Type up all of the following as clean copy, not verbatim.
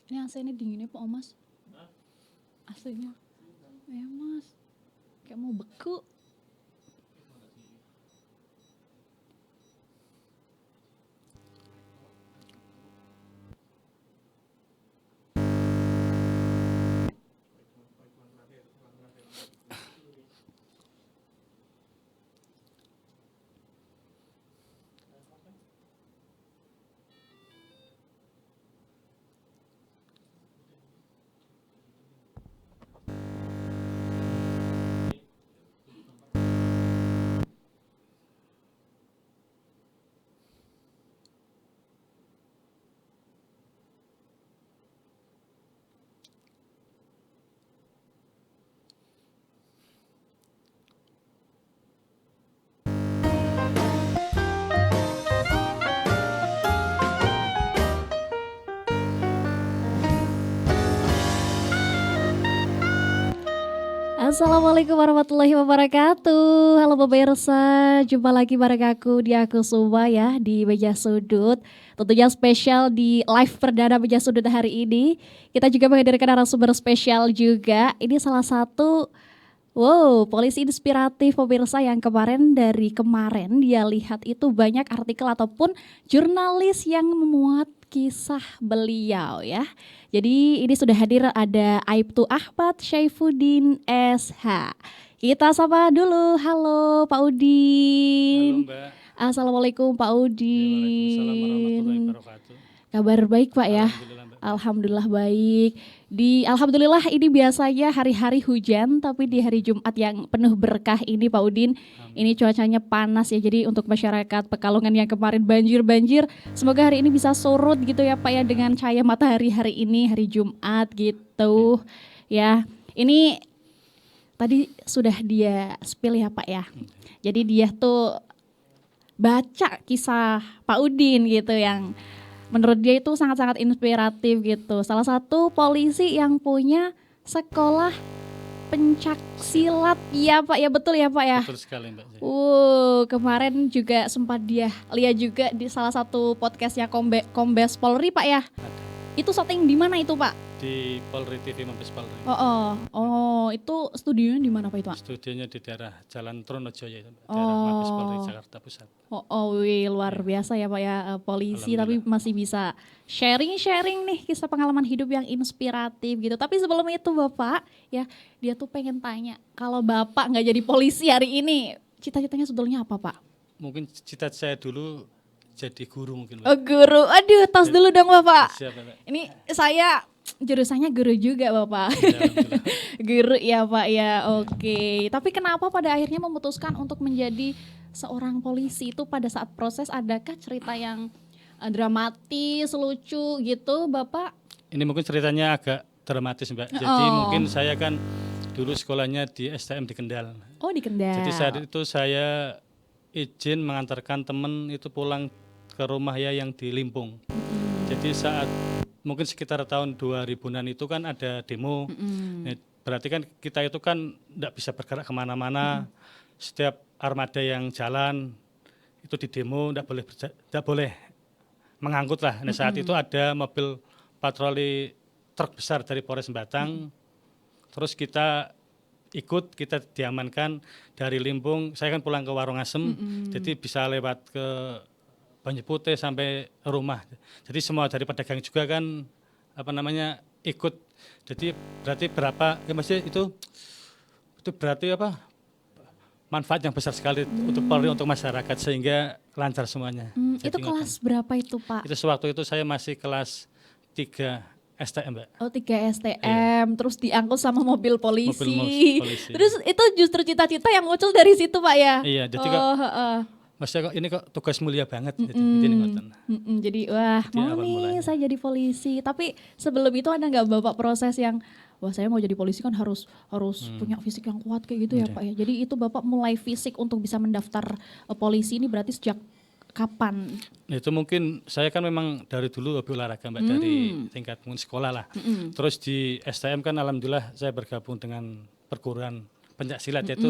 Ini AC-nya dinginnya Pak Mas. AC-nya. Ya Mas. Kayak mau beku. Assalamualaikum warahmatullahi wabarakatuh. Halo pemirsa, jumpa lagi bareng aku di Aku Suma ya di Meja Sudut. Tentunya spesial di live perdana Meja Sudut hari ini. Kita juga menghadirkan narasumber spesial juga. Ini salah satu polisi inspiratif pemirsa yang dari kemarin dia lihat itu banyak artikel ataupun jurnalis yang memuat kisah beliau ya. Jadi ini sudah hadir ada Aibtu Ahmad Syaifuddin SH. Kita sapa dulu, halo Pak Udin. Halo Mbak. Assalamualaikum Pak Waalaikumsalam warahmatullahi Udin. wabarakatuh. Kabar baik Pak ya? Alhamdulillah Mbak. Alhamdulillah baik. Alhamdulillah ini biasanya hari-hari hujan, tapi di hari Jumat yang penuh berkah ini Pak Udin, ini cuacanya panas ya. Jadi untuk masyarakat Pekalongan yang kemarin banjir, semoga hari ini bisa surut gitu ya Pak ya dengan cahaya matahari hari ini hari Jumat gitu. Ya. Ini tadi sudah dia spill ya Pak ya. Jadi dia tuh baca kisah Pak Udin gitu yang menurut dia itu sangat-sangat inspiratif gitu. Salah satu polisi yang punya sekolah pencak silat. Iya Pak, ya betul ya Pak ya. Betul sekali Mbak. Kemarin juga sempat dia lihat juga di salah satu podcastnya Kombes Polri Pak ya. Itu syuting di mana itu Pak? Di Polri TV Mabes Polri. Itu studionya di mana Pak itu Pak? Studionya di daerah Jalan Tronojoyo itu, daerah Mabes Polri Jakarta Pusat. Luar biasa ya Pak ya, polisi tapi masih bisa sharing nih kisah pengalaman hidup yang inspiratif gitu. Tapi sebelum itu Bapak ya, dia tuh pengen tanya, kalau Bapak nggak jadi polisi hari ini, cita-citanya sebetulnya apa Pak? Mungkin cita saya dulu jadi guru mungkin Mbak. Oh guru, aduh tos dulu dong Bapak. Siap Mbak. Ini saya jurusannya guru juga Bapak. Guru ya Pak ya, oke. Tapi kenapa pada akhirnya memutuskan untuk menjadi seorang polisi itu pada saat proses adakah cerita yang dramatis, lucu gitu Bapak? Ini mungkin ceritanya agak dramatis Mbak. Jadi mungkin saya kan dulu sekolahnya di STM di Kendal. Oh di Kendal. Jadi saat itu saya izin mengantarkan teman itu pulang ke rumah ya yang di Limpung. Jadi saat mungkin sekitar tahun 2000-an itu kan ada demo. Berarti kan kita itu kan tidak bisa bergerak kemana-mana. Setiap armada yang jalan itu di demo tidak boleh mengangkut lah. Nah saat itu ada mobil patroli truk besar dari Polres Batang. Terus kita diamankan dari Limpung. Saya kan pulang ke Warung Asem, jadi bisa lewat ke Banyu Putih sampai rumah. Jadi semua dari pedagang juga kan ikut. Jadi berarti berapa ya Mas itu berarti manfaat yang besar sekali untuk Polri, untuk masyarakat sehingga lancar semuanya. Itu kelas berapa itu Pak? Itu sewaktu itu saya masih kelas 3 STM Mbak. Oh 3 STM, terus diangkut sama mobil polisi. Polisi. Terus itu justru cita-cita yang muncul dari situ Pak ya? Iya, jadi Maksudnya ini kok tugas mulia banget. Jadi wah mau nih mulanya saya jadi polisi. Tapi sebelum itu ada nggak Bapak proses yang wah saya mau jadi polisi kan harus punya fisik yang kuat kayak gitu ya Pak ya. Jadi itu Bapak mulai fisik untuk bisa mendaftar polisi ini berarti sejak kapan? Itu mungkin saya kan memang dari dulu hobi olahraga Mbak, dari tingkat sekolah lah. Terus di STM kan alhamdulillah saya bergabung dengan perguruan pencak silat yaitu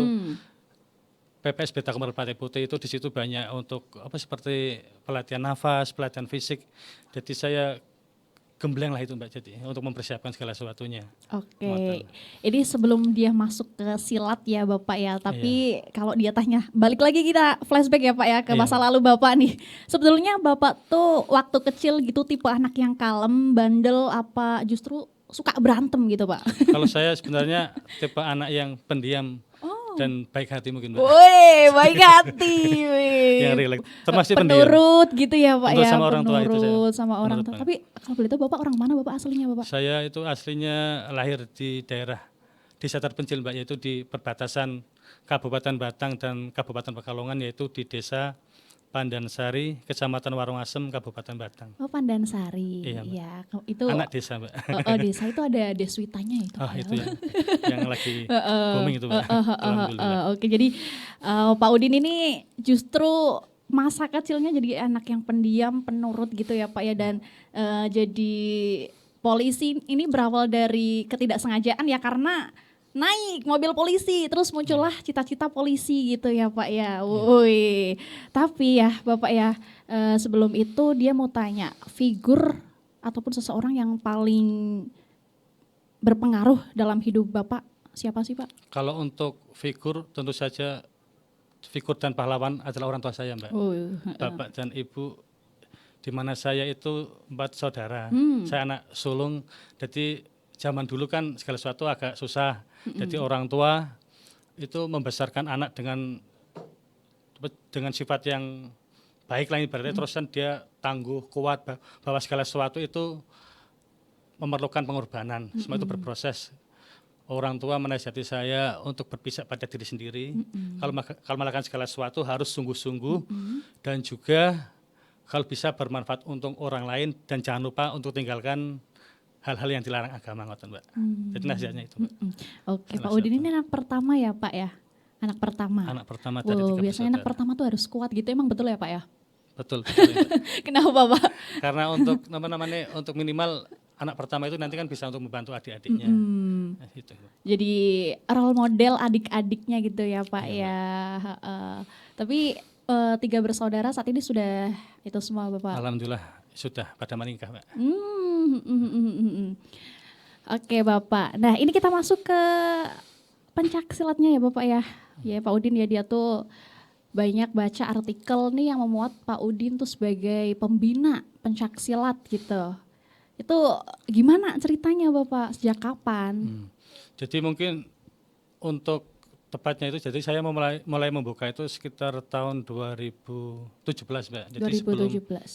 PPS Beta Komer Pati Putih. Itu di situ banyak untuk seperti pelatihan nafas, pelatihan fisik. Jadi saya gembleng lah itu Mbak, jadi untuk mempersiapkan segala sesuatunya. Oke, ini sebelum dia masuk ke silat ya Bapak ya, tapi kalau dia tanya, balik lagi kita flashback ya Pak ya ke masa lalu Bapak nih. Sebetulnya Bapak tuh waktu kecil gitu tipe anak yang kalem, bandel, apa justru suka berantem gitu Pak? Kalau saya sebenarnya tipe anak yang pendiam dan baik hati mungkin Mbak. Woi, baik hati, Yang rileks, termasuk pendiam. penurut gitu ya Pak Penurut ya, sama orang tua itu saya. penurut sama orang Penurut tua. banget. Tapi kalau boleh tahu Bapak orang mana Bapak aslinya Bapak? Saya itu aslinya lahir di daerah desa terpencil Mbak, yaitu di perbatasan Kabupaten Batang dan Kabupaten Pekalongan, yaitu di desa Pandansari, Kecamatan Warungasem, Kabupaten Batang. Oh Pandansari, Iya, Mbak. ya itu Anak desa Mbak. desa itu ada Deswitanya itu. Oh Pak, ya. itu yang lagi booming itu Mbak. Alhamdulillah. Oke, jadi Pak Udin ini justru masa kecilnya jadi anak yang pendiam, penurut gitu ya Pak ya, dan jadi polisi ini berawal dari ketidaksengajaan ya, karena naik mobil polisi terus muncullah cita-cita polisi gitu ya Pak ya. Woi. Tapi ya Bapak ya, sebelum itu dia mau tanya figur ataupun seseorang yang paling berpengaruh dalam hidup Bapak siapa sih Pak? Kalau untuk figur tentu saja figur dan pahlawan adalah orang tua saya Mbak. Bapak dan Ibu, di mana saya itu 4 saudara. Saya anak sulung, jadi zaman dulu kan segala sesuatu agak susah. Jadi orang tua itu membesarkan anak dengan sifat yang baik lah ibaratnya, terus kan dia tangguh, kuat, bahwa segala sesuatu itu memerlukan pengorbanan, semua itu berproses. Orang tua menasihati saya untuk berpijak pada diri sendiri. Kalau melakukan segala sesuatu harus sungguh-sungguh, dan juga kalau bisa bermanfaat untuk orang lain, dan jangan lupa untuk tinggalkan hal-hal yang dilarang agama, ngoten Mbak. Jadi nasihatnya itu Mbak. Oke, Pak Udin ini anak pertama ya Pak ya? Anak pertama. Anak pertama dari 3 biasanya anak bersaudara. pertama tuh harus kuat gitu, emang betul ya Pak ya? Betul. Mbak. Kenapa Pak? Karena untuk untuk minimal anak pertama itu nanti kan bisa untuk membantu adik-adiknya. Nah, gitu. Jadi role model adik-adiknya gitu ya Pak ya. Tapi 3 bersaudara saat ini sudah itu semua Bapak? Alhamdulillah sudah pada menikah Mbak. Oke Bapak, nah ini kita masuk ke pencak silatnya ya Bapak ya. Ya Pak Udin ya, dia tuh banyak baca artikel nih yang memuat Pak Udin tuh sebagai pembina pencak silat gitu. Itu gimana ceritanya Bapak, sejak kapan? Jadi mungkin untuk tepatnya itu, jadi saya mulai membuka itu sekitar tahun 2017 Mbak. Jadi 2017. sebelum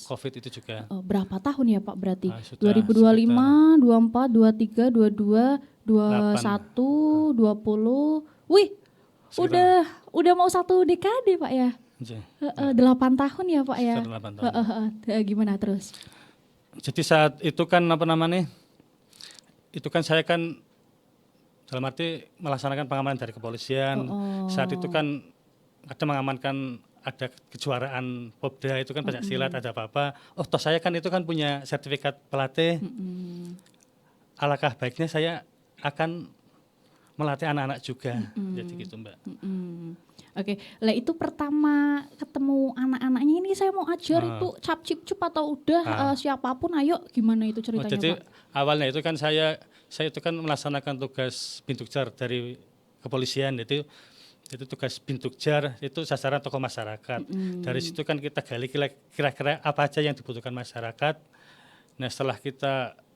COVID itu juga. Berapa tahun ya Pak berarti? Sudah 2025, 24, 23, 22, 21, 20. Wih, udah mau 1 dekade Pak ya? 8 tahun ya Pak ya? 8 tahun. Gimana terus? Jadi saat itu kan itu kan saya kan dalam arti melaksanakan pengamanan dari kepolisian. Saat itu kan ada mengamankan, ada kejuaraan Popda itu kan pencak silat, ada apa-apa. Oh toh saya kan itu kan punya sertifikat pelatih. Alangkah baiknya saya akan melatih anak-anak juga. Jadi gitu Mbak. Oke, lah itu pertama ketemu anak-anaknya ini saya mau ajar itu cap cip cup atau udah siapapun ayo, gimana itu ceritanya jadi Pak? awalnya itu kan saya itu kan melaksanakan tugas Bintukjar dari kepolisian, itu tugas Bintukjar itu sasaran tokoh masyarakat. Dari situ kan kita gali kira-kira apa aja yang dibutuhkan masyarakat. Nah setelah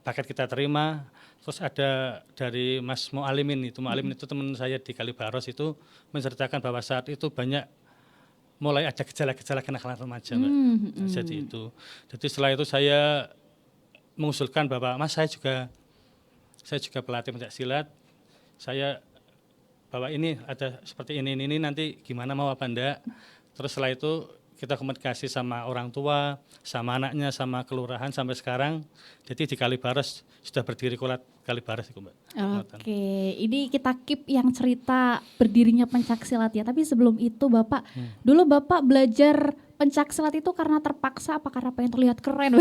paket kita terima, terus ada dari Mas Mualimin itu teman saya di Kalibaros itu menceritakan bahwa saat itu mulai ada gejala-gejala kenakalan remaja Mbak. Jadi itu. Jadi setelah itu saya mengusulkan bahwa Mas saya juga pelatih pencak silat. Saya bahwa ini ada seperti ini nanti gimana, mau apa enggak. Terus setelah itu kita komunikasi sama orang tua, sama anaknya, sama kelurahan sampai sekarang. Jadi di Kalibaros sudah berdiri Kalibaros itu Mbak. Oke, ini kita keep yang cerita berdirinya pencak silat ya. Tapi sebelum itu Bapak, dulu Bapak belajar pencak silat itu karena terpaksa apa karena pengen terlihat keren?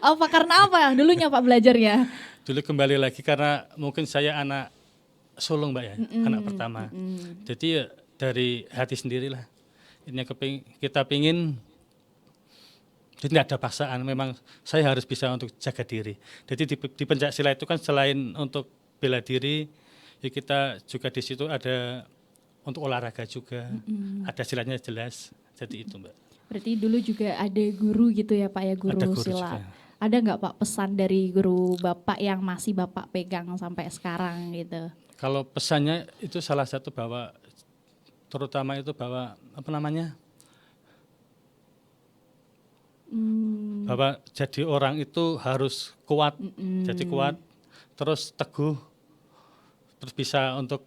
Apa karena apa dulunya Pak belajarnya? Dulu kembali lagi karena mungkin saya anak sulung Mbak ya, anak pertama. Jadi ya dari hati sendirilah. Ini kita pingin Jadi tidak ada paksaan, memang saya harus bisa untuk jaga diri. Jadi di pencak silat itu kan selain untuk bela diri, ya kita juga di situ ada untuk olahraga juga, ada silatnya jelas. Jadi itu Mbak. Berarti dulu juga ada guru gitu ya Pak ya, guru Ada guru silat. juga. Ada nggak Pak pesan dari guru Bapak yang masih Bapak pegang sampai sekarang gitu? Kalau pesannya itu salah satu bahwa terutama itu bahwa apa namanya? Bahwa jadi orang itu harus kuat, jadi kuat, terus teguh, terus bisa untuk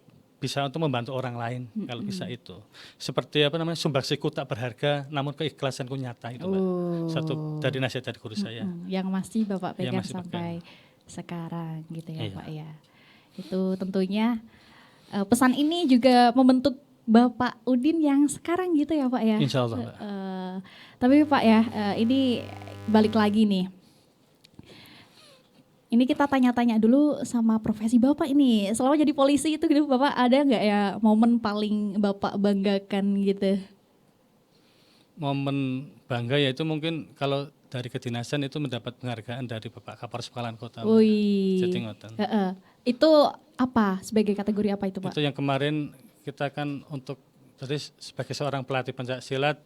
membantu orang lain kalau bisa itu. Seperti apa namanya, sumbaksiku tak berharga, namun keikhlasanku nyata itu Mbak. Satu dari nasihat dari guru saya. Yang masih Bapak Yang pegang masih sampai sekarang gitu ya Iya. Pak ya. Itu tentunya pesan ini juga membentuk Bapak Udin yang sekarang gitu ya Pak ya. Insya Allah Mbak. Tapi Pak ya, ini balik lagi nih. Ini kita tanya-tanya dulu sama profesi Bapak ini. Selama jadi polisi itu gitu Bapak ada nggak ya momen paling Bapak banggakan gitu? Momen bangga yaitu mungkin kalau dari kedinasan itu mendapat penghargaan dari Bapak Kapolres Pekalongan Kota. Mbak. Wih. Jadi ngoten. Itu apa? Sebagai kategori apa itu Pak? Itu yang kemarin kita kan untuk jadi sebagai seorang pelatih pencak silat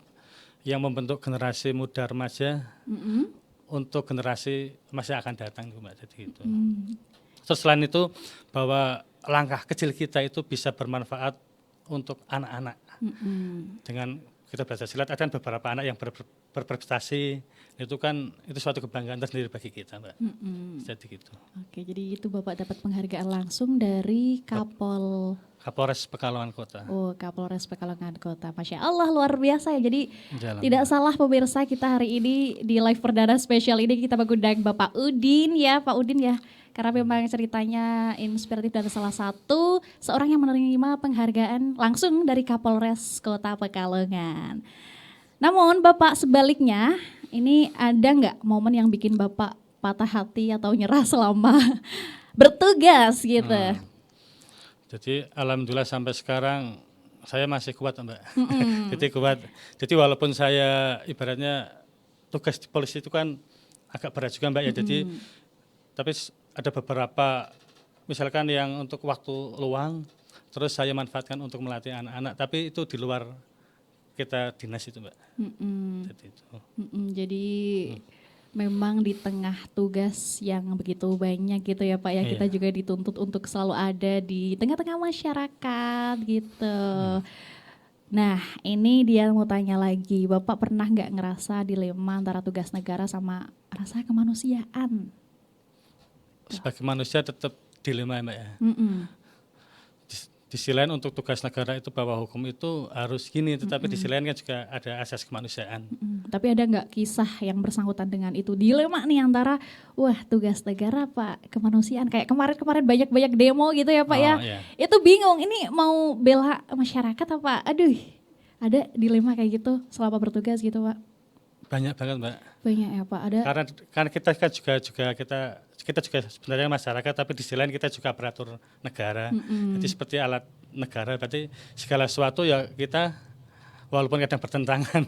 yang membentuk generasi muda remaja untuk generasi masih akan datang Mbak. Jadi gitu. Terus selain itu bahwa langkah kecil kita itu bisa bermanfaat untuk anak-anak. Dengan kita belajar silat ada kan beberapa anak yang berprestasi, itu kan itu suatu kebanggaan tersendiri bagi kita Mbak. Jadi gitu. Oke, jadi itu Bapak dapat penghargaan langsung dari Kapolres Pekalongan Kota. Oh, Kapolres Pekalongan Kota. Masya Allah, luar biasa ya. Jadi Jalan. tidak salah pemirsa, kita hari ini di live perdana spesial ini kita mengundang Bapak Udin ya, Pak Udin ya. Karena memang ceritanya inspiratif dan salah satu seorang yang menerima penghargaan langsung dari Kapolres Kota Pekalongan. Namun Bapak sebaliknya, ini ada nggak momen yang bikin Bapak patah hati atau nyerah selama bertugas gitu? Jadi alhamdulillah sampai sekarang saya masih kuat Mbak. Jadi kuat. Jadi walaupun saya ibaratnya tugas di polisi itu kan agak berat juga Mbak ya. Jadi tapi ada beberapa misalkan yang untuk waktu luang terus saya manfaatkan untuk melatih anak-anak. Tapi itu di luar kita dinas itu Mbak. Jadi itu. Jadi memang di tengah tugas yang begitu banyak gitu ya Pak ya, kita juga dituntut untuk selalu ada di tengah-tengah masyarakat gitu. Nah ini dia mau tanya lagi, Bapak pernah nggak ngerasa dilema antara tugas negara sama rasa kemanusiaan? Sebagai manusia tetap dilema Mbak ya. Di sisi lain untuk tugas negara itu bahwa hukum itu harus gini, tetapi di sisi lain kan juga ada asas kemanusiaan. Tapi ada nggak kisah yang bersangkutan dengan itu, dilema nih antara wah tugas negara Pak kemanusiaan, kayak kemarin-kemarin banyak-banyak demo gitu ya Pak ya, itu bingung ini mau bela masyarakat apa, aduh ada dilema kayak gitu selama bertugas gitu Pak? Banyak banget Mbak. Banyak ya Pak, ada. Karena kita kan juga kita juga sebenarnya masyarakat, tapi di sisi lain kita juga aparatur negara. Jadi seperti alat negara, berarti segala sesuatu ya kita walaupun kadang bertentangan,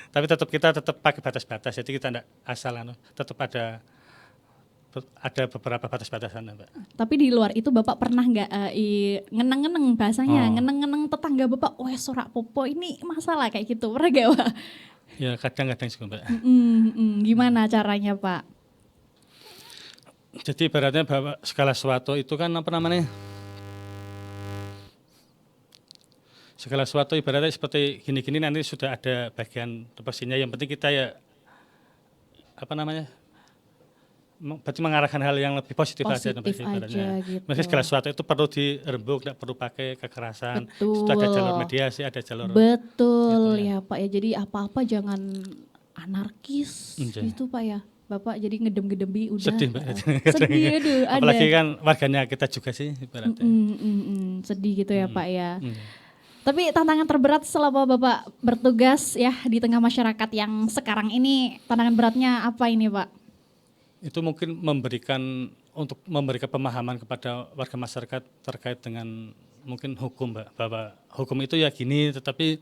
tapi kita tetap pakai batas-batas. Jadi kita tidak asal, tetap ada beberapa batas-batasan Mbak. Tapi di luar itu Bapak pernah nggak ngeneng-ngeneng bahasanya, ngeneng-ngeneng tetangga Bapak, wah sorak popo ini masalah kayak gitu, pernah gak Pak? Ya kadang-kadang juga Mbak. Gimana caranya Pak? Jadi ibaratnya bahwa segala sesuatu itu kan apa namanya, segala sesuatu ibaratnya seperti gini-gini nanti sudah ada bagian represinya. Yang penting kita ya apa namanya, berarti mengarahkan hal yang lebih positif aja ibaratnya. Gitu. Mungkin segala sesuatu itu perlu dirembuk, tidak perlu pakai kekerasan. Itu ada jalur mediasi, ada jalur. Betul gitu ya Pak ya. Jadi apa-apa jangan anarkis gitu Pak ya. Bapak jadi ngedem-gedemi udah. Sedih Mbak. Sedih aduh ada. Apalagi kan warganya kita juga sih ibaratnya. Sedih gitu ya Pak ya. Tapi tantangan terberat selama Bapak bertugas ya di tengah masyarakat yang sekarang ini, tantangan beratnya apa ini Pak? Itu mungkin memberikan pemahaman kepada warga masyarakat terkait dengan mungkin hukum Mbak, bahwa hukum itu ya gini, tetapi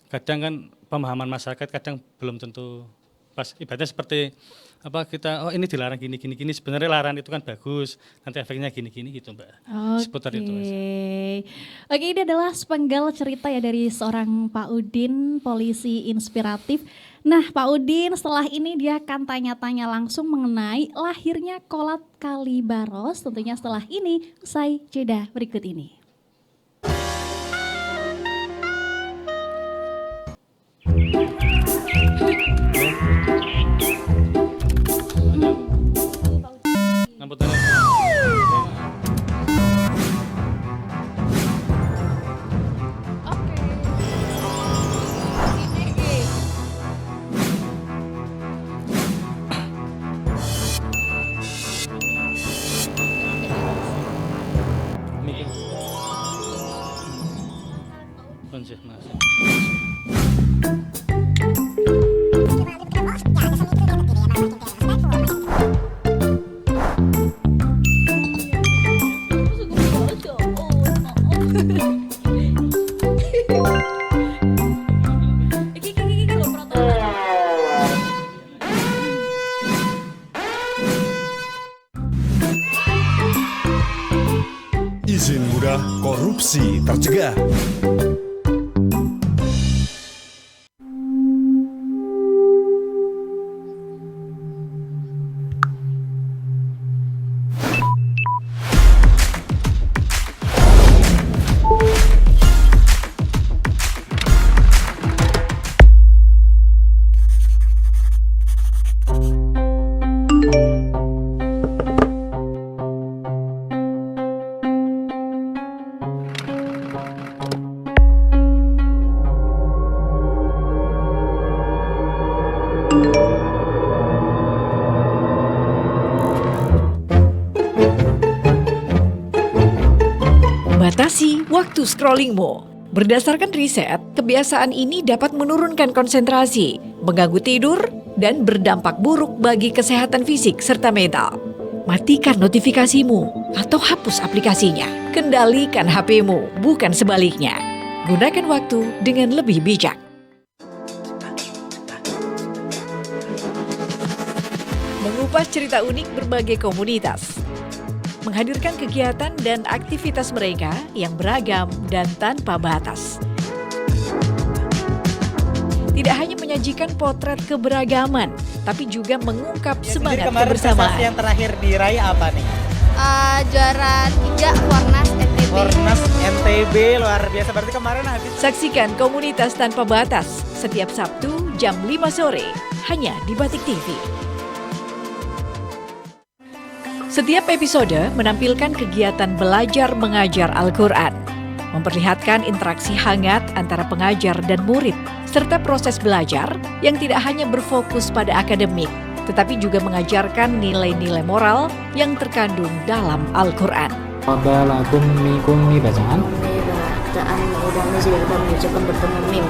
kadang kan pemahaman masyarakat kadang belum tentu pas ibaratnya seperti kita ini dilarang gini sebenarnya larangan itu kan bagus, nanti efeknya gini gitu Mbak. Seputar itu Mas. Oke, ini adalah sepenggal cerita ya dari seorang Pak Udin, polisi inspiratif. Nah Pak Udin, setelah ini dia akan tanya-tanya langsung mengenai lahirnya Kolat Kalibaros, tentunya setelah ini usai jeda berikut ini. Izin mudah, korupsi tercegah. Batasi waktu scrollingmu. Berdasarkan riset, kebiasaan ini dapat menurunkan konsentrasi, mengganggu tidur, dan berdampak buruk bagi kesehatan fisik serta mental. Matikan notifikasimu atau hapus aplikasinya. Kendalikan HP-mu, bukan sebaliknya. Gunakan waktu dengan lebih bijak. Mengupas cerita unik berbagai komunitas. Menghadirkan kegiatan dan aktivitas mereka yang beragam dan tanpa batas. Tidak hanya menyajikan potret keberagaman, tapi juga mengungkap semangat kebersamaan. Prestasi yang terakhir diraih apa nih? Juara 3 Warnas NTB. Warnas NTB, luar biasa. Berarti kemarin habis. Saksikan Komunitas Tanpa Batas setiap Sabtu jam 5 sore hanya di Batik TV. Setiap episode menampilkan kegiatan belajar mengajar Al-Quran, memperlihatkan interaksi hangat antara pengajar dan murid, serta proses belajar yang tidak hanya berfokus pada akademik, tetapi juga mengajarkan nilai-nilai moral yang terkandung dalam Al-Quran. Lakum mi bacaan. Bacaan udah sudah kita mengucapkan bertemu mim.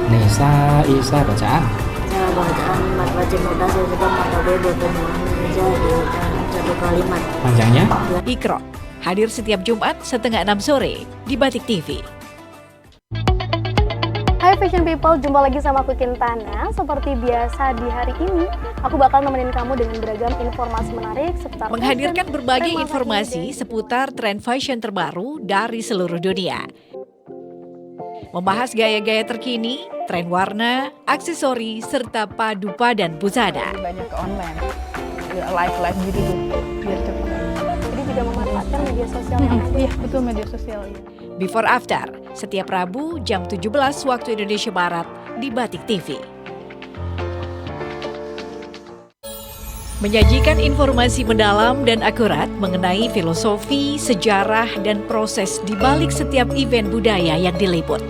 Nisa Isa bacaan. Bacaan mat wajib mudah saya coba matabe bertemu menjadi satu kalimat. Panjangnya? Iqra hadir setiap Jumat setengah 6 sore di Batik TV. Hai Fashion People, jumpa lagi sama aku Kintana. Seperti biasa di hari ini, aku bakal nemenin kamu dengan beragam informasi menarik seputar menghadirkan fashion, berbagai tren informasi masa seputar tren fashion terbaru dari seluruh dunia. Membahas gaya-gaya terkini, tren warna, aksesori, serta padu padan busana. Banyak ke online, live gitu tuh, biar cepet. Jadi juga memanfaatkan media sosial yang ada. Iya betul, media sosial. Iya. Before After, setiap Rabu jam 17 waktu Indonesia Barat di Batik TV. Menyajikan informasi mendalam dan akurat mengenai filosofi, sejarah, dan proses di balik setiap event budaya yang diliput.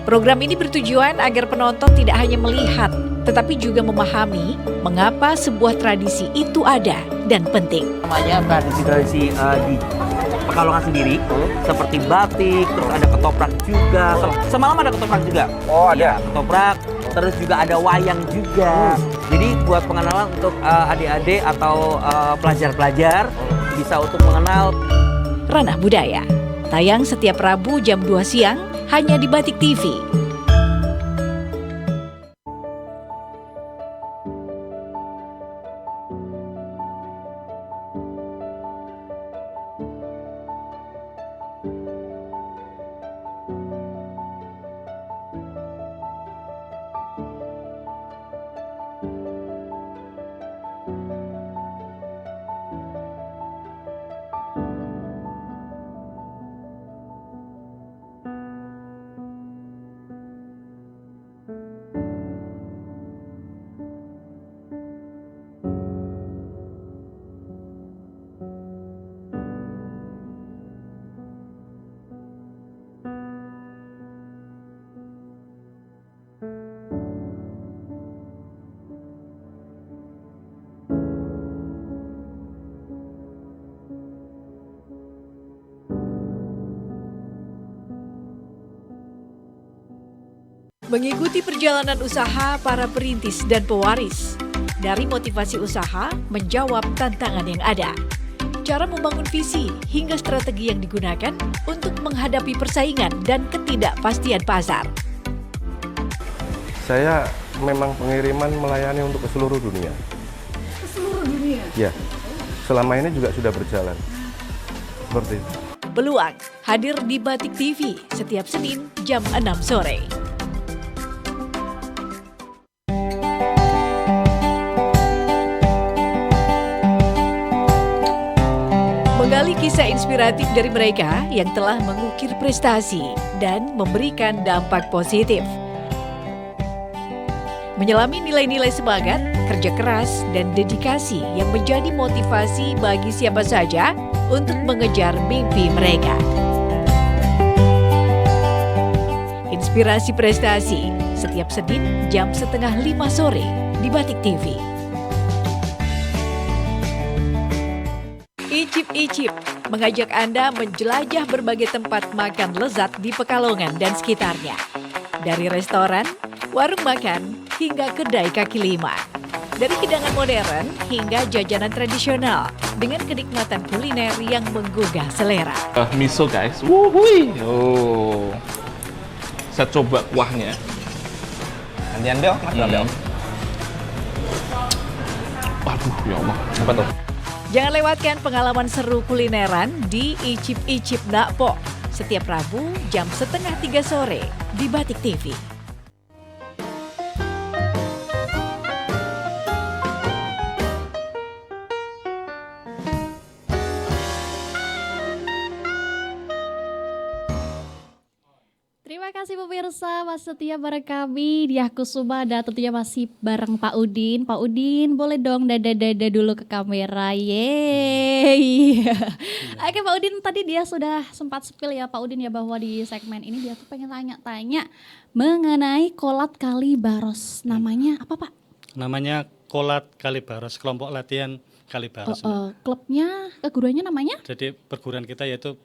Program ini bertujuan agar penonton tidak hanya melihat, tetapi juga memahami mengapa sebuah tradisi itu ada dan penting. Namanya tradisi-tradisi di Pekalongan sendiri, seperti batik, terus ada ketoprak juga. Semalam ada ketoprak juga. Oh ada? Ya, ketoprak, terus juga ada wayang juga. Jadi buat pengenalan untuk adik-adik atau pelajar-pelajar bisa untuk mengenal. Ranah Budaya, tayang setiap Rabu jam 2 siang hanya di Batik TV. Mengikuti perjalanan usaha para perintis dan pewaris. Dari motivasi usaha menjawab tantangan yang ada. Cara membangun visi hingga strategi yang digunakan untuk menghadapi persaingan dan ketidakpastian pasar. Saya memang pengiriman melayani untuk ke seluruh dunia. Ke seluruh dunia? Ya, selama ini juga sudah berjalan. Seperti itu. Peluang hadir di Batik TV setiap Senin jam 6 sore. Menggali kisah inspiratif dari mereka yang telah mengukir prestasi dan memberikan dampak positif. Menyelami nilai-nilai semangat, kerja keras, dan dedikasi yang menjadi motivasi bagi siapa saja untuk mengejar mimpi mereka. Inspirasi prestasi setiap Senin jam 4:30 sore di Batik TV. Icip-icip mengajak Anda menjelajah berbagai tempat makan lezat di Pekalongan dan sekitarnya. Dari restoran, warung makan, hingga kedai kaki lima. Dari hidangan modern hingga jajanan tradisional dengan kenikmatan kuliner yang menggugah selera. Miso guys, wuhui. Oh, saya coba kuahnya. Gantian Bel, Mas Bel. Waduh, ya Allah, apa tuh? Jangan lewatkan pengalaman seru kulineran di Icip-Icip Nakpo setiap Rabu jam 2:30 sore di Batik TV. Terima kasih pemirsa, masih setia bareng kami di Kusuma dan tentunya masih bareng Pak Udin. Pak Udin boleh dong dada-dada dulu ke kamera, yeay. Oke Pak Udin, tadi dia sudah sempat spill ya Pak Udin ya bahwa di segmen ini dia tuh pengen tanya-tanya mengenai Kolat Kalibaros. Namanya apa Pak? Namanya Kolat Kalibaros, kelompok latihan Kalibaros. Klubnya, keguruannya namanya? Jadi perguruan kita yaitu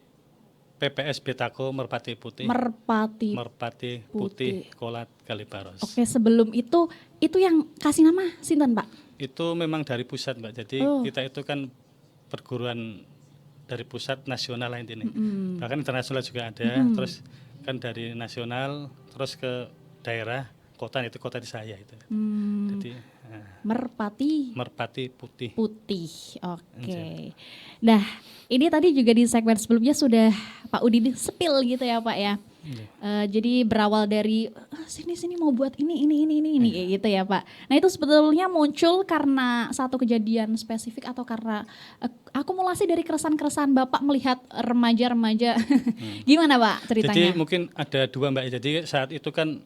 PPS Betako Merpati Putih. Merpati Putih Kolat Kalibaros. Oke, sebelum itu yang kasih nama sinten Pak? Itu memang dari pusat Mbak. Jadi kita itu kan perguruan dari pusat nasional lah intinya. Bahkan internasional juga ada. Terus kan dari nasional terus ke daerah kota, itu kota di saya itu. Jadi Merpati Putih. Oke. Nah, ini tadi juga di segmen sebelumnya sudah Pak Udin spill gitu ya Pak ya. Jadi berawal dari sini mau buat ini gitu ya Pak. Nah itu sebetulnya muncul karena satu kejadian spesifik atau karena akumulasi dari keresahan-keresahan Bapak melihat remaja-remaja. Gimana Pak ceritanya? Jadi mungkin ada dua Mbak. Jadi saat itu kan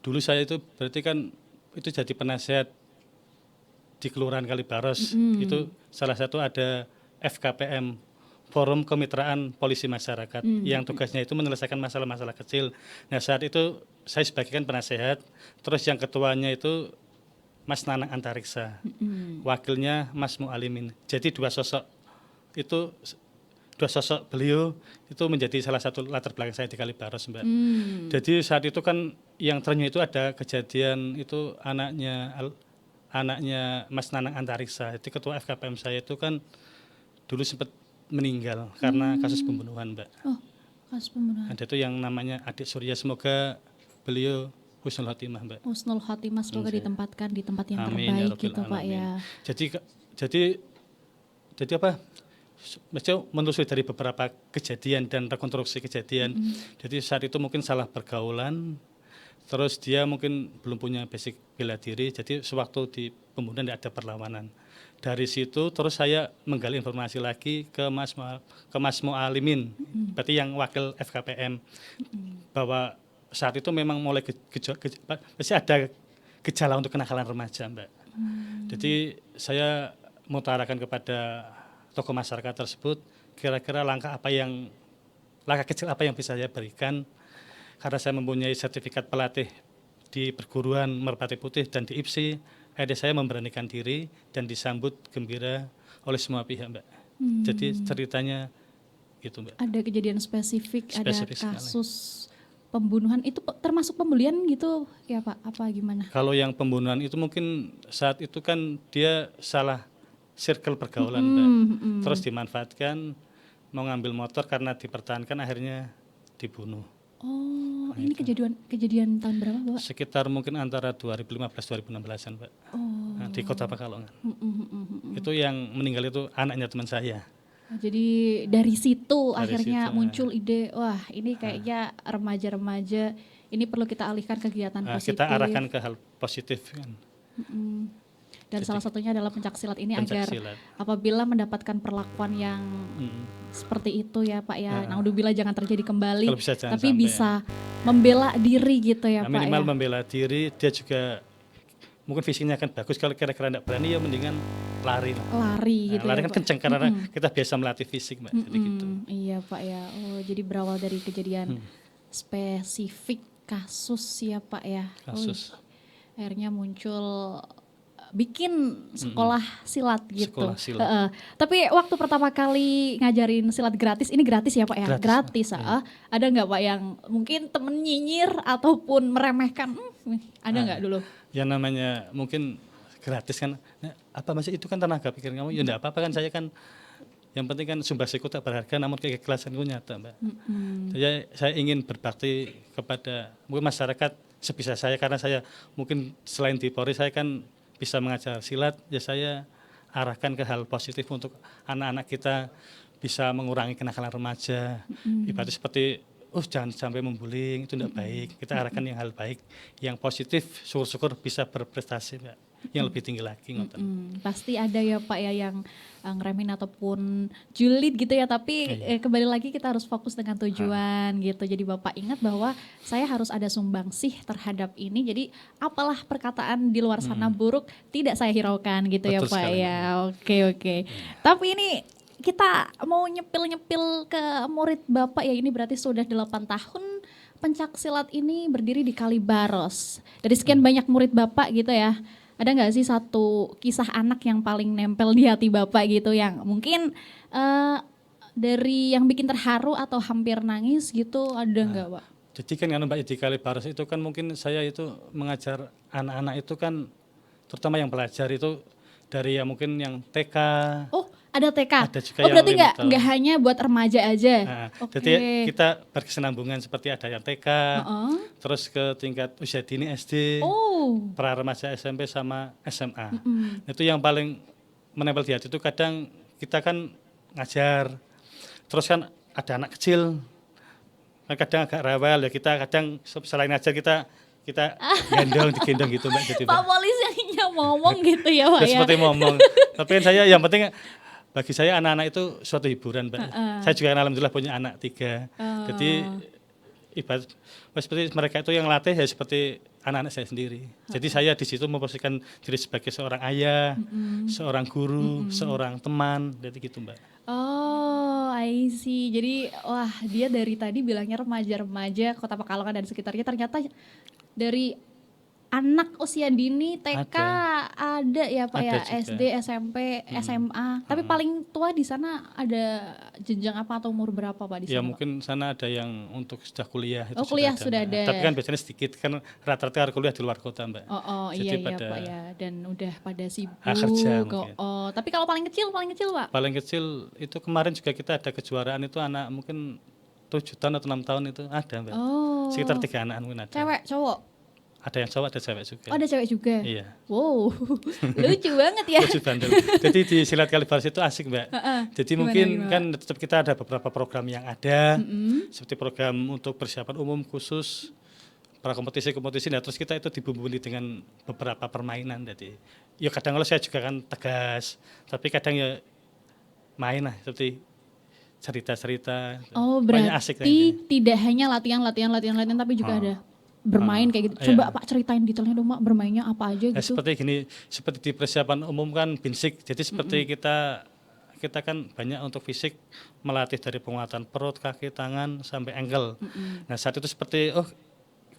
dulu saya itu berarti kan itu jadi penasehat di Kelurahan Kalibaros. Itu salah satu ada FKPM, Forum Kemitraan Polisi Masyarakat, yang tugasnya itu menyelesaikan masalah-masalah kecil. Nah saat itu saya sebagai penasehat, terus yang ketuanya itu Mas Nanang Antariksa, wakilnya Mas Mualimin. Jadi dua sosok beliau itu menjadi salah satu latar belakang saya di Kalibaros Mbak. Jadi saat itu kan yang ternyata itu ada kejadian itu anaknya Mas Nanang Antariksa, itu ketua FKPM saya itu kan dulu sempat meninggal karena kasus pembunuhan Mbak. Oh, kasus pembunuhan. Ada itu yang namanya Adik Surya, semoga beliau husnul khotimah Mbak. Husnul khotimah, semoga ditempatkan di tempat yang Amin, terbaik ya Rabbil gitu Pak alamin. ya. Jadi apa? Mesti menelusuri dari beberapa kejadian dan rekonstruksi kejadian. Jadi saat itu mungkin salah pergaulan, terus dia mungkin belum punya basic bela diri, jadi sewaktu di pembunuhan tidak ada perlawanan. Dari situ terus saya menggali informasi lagi ke Mas Mualimin, berarti yang wakil FKPM, bahwa saat itu memang mulai masih ada gejala untuk kenakalan remaja Mbak. Jadi saya mengutarakan kepada tokoh masyarakat tersebut, kira-kira langkah kecil apa yang bisa saya berikan, karena saya mempunyai sertifikat pelatih di perguruan Merpati Putih dan di IPSI, akhirnya saya memberanikan diri dan disambut gembira oleh semua pihak Mbak. Jadi ceritanya gitu Mbak. Ada kejadian spesifik, ada kasus pembunuhan itu termasuk pembelian gitu ya Pak? Apa gimana? Kalau yang pembunuhan itu mungkin saat itu kan dia salah circle pergaulan, Mbak. Terus dimanfaatkan mau ngambil motor karena dipertahankan akhirnya dibunuh. Oh, ini kejadian tahun berapa, Pak? Sekitar mungkin antara 2015-2016an, Mbak. Nah, di Kota Pekalongan. Itu yang meninggal itu anaknya teman saya. Jadi dari situ Dari akhirnya situ, muncul ide, wah ini kayaknya remaja-remaja ini perlu kita alihkan kegiatan positif. Kita arahkan ke hal positif kan. Dan salah satunya adalah pencaksilat ini Pencaksilat. agar apabila mendapatkan perlakuan yang seperti itu ya Pak ya, naudzubillah jangan terjadi kembali, Kalau bisa jangan tapi sampai, bisa membela diri gitu ya Pak minimal ya. membela diri, dia juga mungkin fisiknya kan bagus, kalau kira-kira tidak berani ya mendingan lari lah. Lari gitu Lari ya kan Pak. kenceng karena kita biasa melatih fisik, Mbak. Jadi gitu. Iya Pak ya, oh jadi berawal dari kejadian spesifik kasus ya Pak ya. Kasus. Akhirnya muncul bikin sekolah silat gitu. Sekolah silat. Tapi waktu pertama kali ngajarin silat gratis, ini gratis ya Pak ya? Gratis. Ada nggak Pak yang mungkin temen nyinyir ataupun meremehkan? Ada nggak dulu? Ya namanya mungkin gratis kan, nah, apa masih itu kan tenaga pikir kamu, ya enggak apa-apa kan, saya kan yang penting kan sumbangsiku tak berharga namun keikhlasanku nyata, Mbak. Saya ingin berbakti kepada mungkin masyarakat sebisa saya, karena saya mungkin selain di Polri saya kan bisa mengajar silat, ya saya arahkan ke hal positif untuk anak-anak kita bisa mengurangi kenakalan remaja. Ibaratnya seperti jangan sampai membuli, itu tidak baik. Kita arahkan yang hal baik, yang positif, syukur-syukur bisa berprestasi, Mbak, yang lebih tinggi lagi. Pasti ada ya Pak ya yang ngeremin ataupun julid gitu ya, tapi kembali lagi kita harus fokus dengan tujuan gitu. Jadi Bapak ingat bahwa saya harus ada sumbangsih terhadap ini, jadi apalah perkataan di luar sana buruk tidak saya hiraukan gitu. Betul ya Pak sekali, ya. Oke. Tapi ini kita mau nyepil-nyepil ke murid Bapak ya, ini berarti sudah 8 tahun pencaksilat ini berdiri di Kalibaros. Dari sekian banyak murid Bapak gitu ya, ada nggak sih satu kisah anak yang paling nempel di hati Bapak gitu, yang mungkin dari yang bikin terharu atau hampir nangis gitu, ada nggak Pak? Jadi kan Mbak, di Kalibaros itu kan mungkin saya itu mengajar anak-anak itu kan, terutama yang pelajar itu dari yang mungkin yang TK. Oh, ada TK. Ada juga oh, berarti yang nggak hanya buat remaja aja. Jadi kita berkesinambungan seperti ada yang TK, terus ke tingkat usia dini SD, pra remaja SMP sama SMA. Itu yang paling menempel di hati itu, kadang kita kan ngajar, terus kan ada anak kecil, kadang agak rewel ya, kita kadang selain ngajar kita digendong gitu Mbak. Jadi, Pak polisinya ngomong gitu ya Pak ya. Seperti ngomong. Tapi kan saya yang penting bagi saya anak-anak itu suatu hiburan, Mbak. Saya juga alhamdulillah punya anak 3. Jadi ibarat seperti mereka itu yang latih ya seperti anak-anak saya sendiri. Jadi saya di situ memposisikan diri sebagai seorang ayah, seorang guru, seorang teman, jadi gitu Mbak. Oh, I see. Jadi wah, dia dari tadi bilangnya remaja-remaja Kota Pekalongan dan sekitarnya, ternyata dari anak usia dini TK ada ya Pak ya, juga. SD, SMP, SMA. Tapi paling tua di sana ada jenjang apa atau umur berapa Pak di sana? Ya mungkin sana ada yang untuk sudah kuliah. Oh, kuliah sudah ada. Tapi kan biasanya sedikit, kan rata-rata kuliah di luar kota Mbak. Iya Pak ya, dan udah pada sibuk. Kerja tapi kalau paling kecil Pak? Paling kecil itu kemarin juga kita ada kejuaraan itu anak mungkin 7 tahun atau 6 tahun itu ada Mbak. Sekitar 3 anak mungkin ada. Cewek, cowok? Ada yang cowok, ada cewek juga. Oh, ada cewek juga? Iya. Wow, lucu banget ya. Lucu bandel. Jadi di silat Kalibaros itu asik Mbak. Jadi mungkin kan tetap kita ada beberapa program yang ada, seperti program untuk persiapan umum khusus, para kompetisi-kompetisi, nah terus kita itu dibumbui dengan beberapa permainan. Jadi ya kadang kalau saya juga kan tegas, tapi kadang ya main lah, seperti cerita-cerita. Oh, berarti tidak hanya latihan, tapi juga ada bermain kayak gitu. Coba Pak ceritain detailnya dong Pak, bermainnya apa aja gitu. Seperti gini, seperti di persiapan umum kan basic. Jadi seperti kita kan banyak untuk fisik, melatih dari penguatan perut, kaki, tangan sampai ankle. Nah, saat itu seperti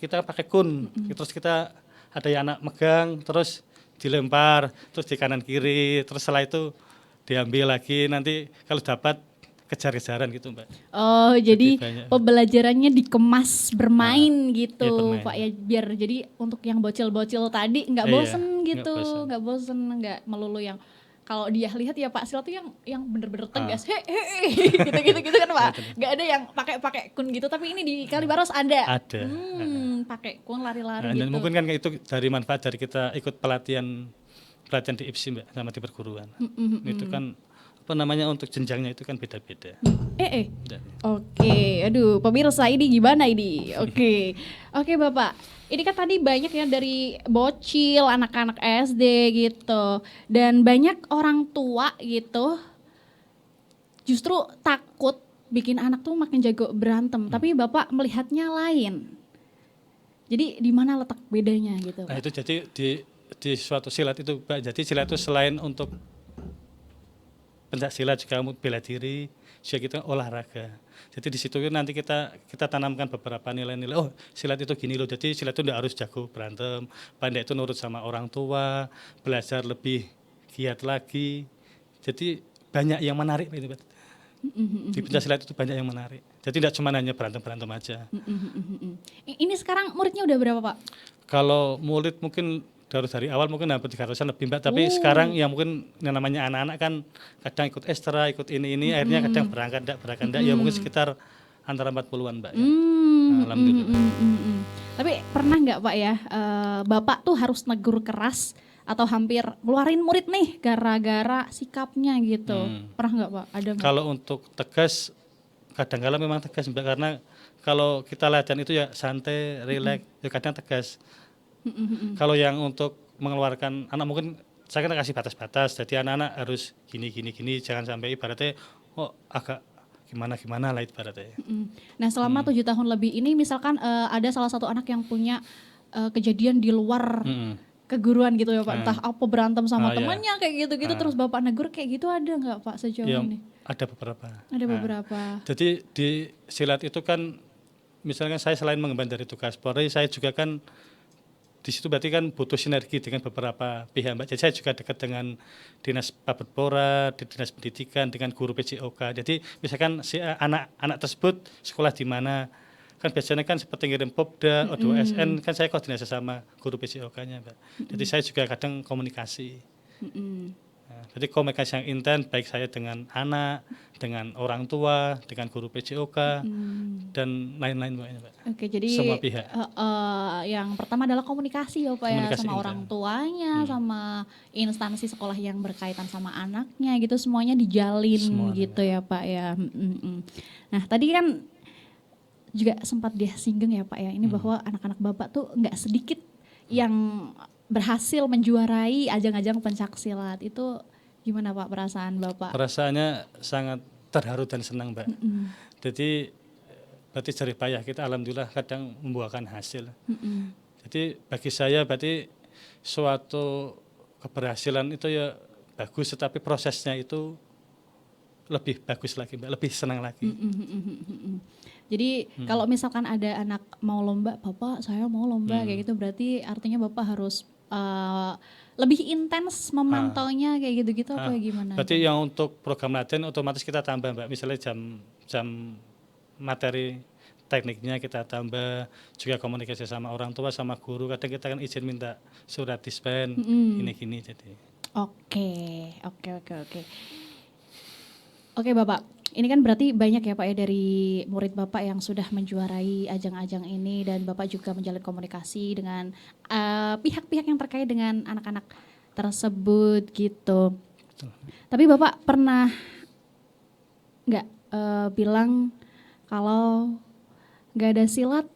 kita pakai kun, terus kita ada yang anak megang, terus dilempar, terus di kanan kiri, terus setelah itu diambil lagi, nanti kalau dapat kejar-kejaran gitu Mbak. Oh, jadi banyak. pembelajarannya dikemas bermain gitu, ya bermain. Pak ya, biar jadi untuk yang bocil-bocil tadi nggak Iya, bosen nggak gitu, bosen. nggak bosen, nggak melulu yang kalau dia lihat ya Pak Silat tuh yang bener-bener tegas, gitu kan Pak, nggak ada yang pakai kun gitu, tapi ini di Kalibaros ada. Ada. Pakai kun lari-lari Nah, gitu. dan mungkin kan itu dari manfaat dari kita ikut pelatihan di IPSI Mbak, sama di perguruan. Itu kan apa namanya, untuk jenjangnya itu kan beda-beda. Oke, aduh pemirsa ini gimana ini? Oke Bapak, ini kan tadi banyak ya dari bocil, anak-anak SD gitu, dan banyak orang tua gitu justru takut bikin anak tuh makin jago berantem, tapi Bapak melihatnya lain. Jadi di mana letak bedanya gitu? Nah itu jadi di suatu silat itu Mbak, jadi silat itu selain untuk pencak silat juga bela diri, juga kita olahraga. Jadi di situ nanti kita tanamkan beberapa nilai-nilai. Oh, silat itu gini loh. Jadi silat itu tidak harus jago berantem, pandai itu nurut sama orang tua, belajar lebih giat lagi. Jadi banyak yang menarik ini, Pak. Di pencak silat itu banyak yang menarik. Jadi tidak cuma hanya berantem aja. Ini sekarang muridnya udah berapa Pak? Kalau murid mungkin dari awal mungkin hampir 300-an lebih Mbak, tapi sekarang yang mungkin yang namanya anak-anak kan kadang ikut ekstra, ikut ini akhirnya kadang berangkat enggak, ya mungkin sekitar antara 40-an Mbak ya. Alhamdulillah. Tapi pernah nggak Pak ya, Bapak tuh harus negur keras atau hampir ngeluarin murid nih gara-gara sikapnya gitu? Pernah nggak Pak? Ada nggak? Kalau untuk tegas, kadang-kala memang tegas Mbak, karena kalau kita latihan itu ya santai, rileks, ya kadang tegas. Kalau yang untuk mengeluarkan anak mungkin saya kan kasih batas-batas, jadi anak-anak harus gini, jangan sampai ibaratnya agak gimana lah ibaratnya. Nah selama 7 tahun lebih ini misalkan ada salah satu anak yang punya kejadian di luar keguruan gitu ya Pak, entah apa berantem sama temannya kayak gitu-gitu, terus Bapak negur kayak gitu, ada nggak Pak sejauh ini? Ada beberapa. Ada beberapa. Jadi di silat itu kan misalnya saya selain mengemban dari tugas Polri, saya juga kan di situ berarti kan butuh sinergi dengan beberapa pihak Mbak. Jadi saya juga dekat dengan Dinas Pabetpora, Dinas Pendidikan, dengan guru PJOK. Jadi misalkan si anak tersebut sekolah di mana, kan biasanya kan seperti ngirim Popda, O2SN, kan saya koordinasi sama guru PJOK-nya Mbak. Jadi saya juga kadang komunikasi. Nah, jadi komunikasi yang intens baik saya dengan anak, dengan orang tua, dengan guru PJOK, dan lain-lain Mbak. Oke, jadi semua pihak. Yang pertama adalah komunikasi ya Pak ya, Komunikasi sama orang tuanya, sama instansi sekolah yang berkaitan sama anaknya gitu, semuanya dijalin gitu ya Pak ya. Nah tadi kan juga sempat dia singgung ya Pak ya, ini bahwa anak-anak Bapak tuh nggak sedikit yang berhasil menjuarai ajang-ajang pencak silat. Itu gimana Pak perasaan Bapak? Perasaannya sangat terharu dan senang Mbak. Jadi berarti jerih payah kita alhamdulillah kadang membuahkan hasil. Jadi bagi saya berarti suatu keberhasilan itu ya bagus, tetapi prosesnya itu lebih bagus lagi Mbak, lebih senang lagi. Jadi kalau misalkan ada anak mau lomba, Bapak saya mau lomba kayak gitu, berarti artinya Bapak harus lebih intens memantaunya kayak gitu-gitu apa gimana? Berarti yang untuk program latihan otomatis kita tambah Mbak, misalnya jam materi tekniknya kita tambah, juga komunikasi sama orang tua, sama guru, kadang kita kan izin minta surat dispen, gini-gini jadi. Oke Bapak, ini kan berarti banyak ya Pak ya dari murid Bapak yang sudah menjuarai ajang-ajang ini, dan Bapak juga menjalin komunikasi dengan pihak-pihak yang terkait dengan anak-anak tersebut gitu. Betul. Tapi Bapak pernah nggak bilang kalau nggak ada silat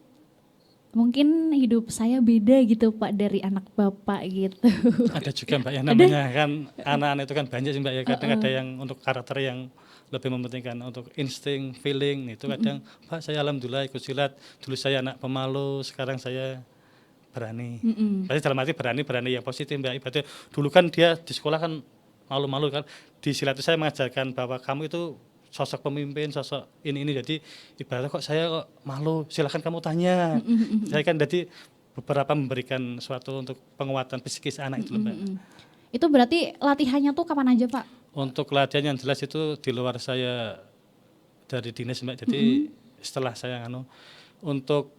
mungkin hidup saya beda gitu Pak dari anak Bapak gitu? Ada juga Mbak, yang namanya kan anak-anak itu kan banyak sih Mbak ya, kadang ada yang untuk karakter yang lebih mementingkan untuk insting, feeling, itu kadang Pak saya alhamdulillah ikut silat, dulu saya anak pemalu, sekarang saya berani. Berarti dalam arti berani yang positif Mbak, ibaratnya dulu kan dia di sekolah kan malu-malu kan, di silat itu saya mengajarkan bahwa kamu itu sosok pemimpin, sosok ini, jadi ibaratnya kok saya kok malu, silakan kamu tanya. Saya kan jadi beberapa memberikan suatu untuk penguatan psikis anak itu Mbak. Itu berarti latihannya tuh kapan aja Pak? Untuk latihan yang jelas itu di luar saya dari dinas Mbak. Jadi setelah saya untuk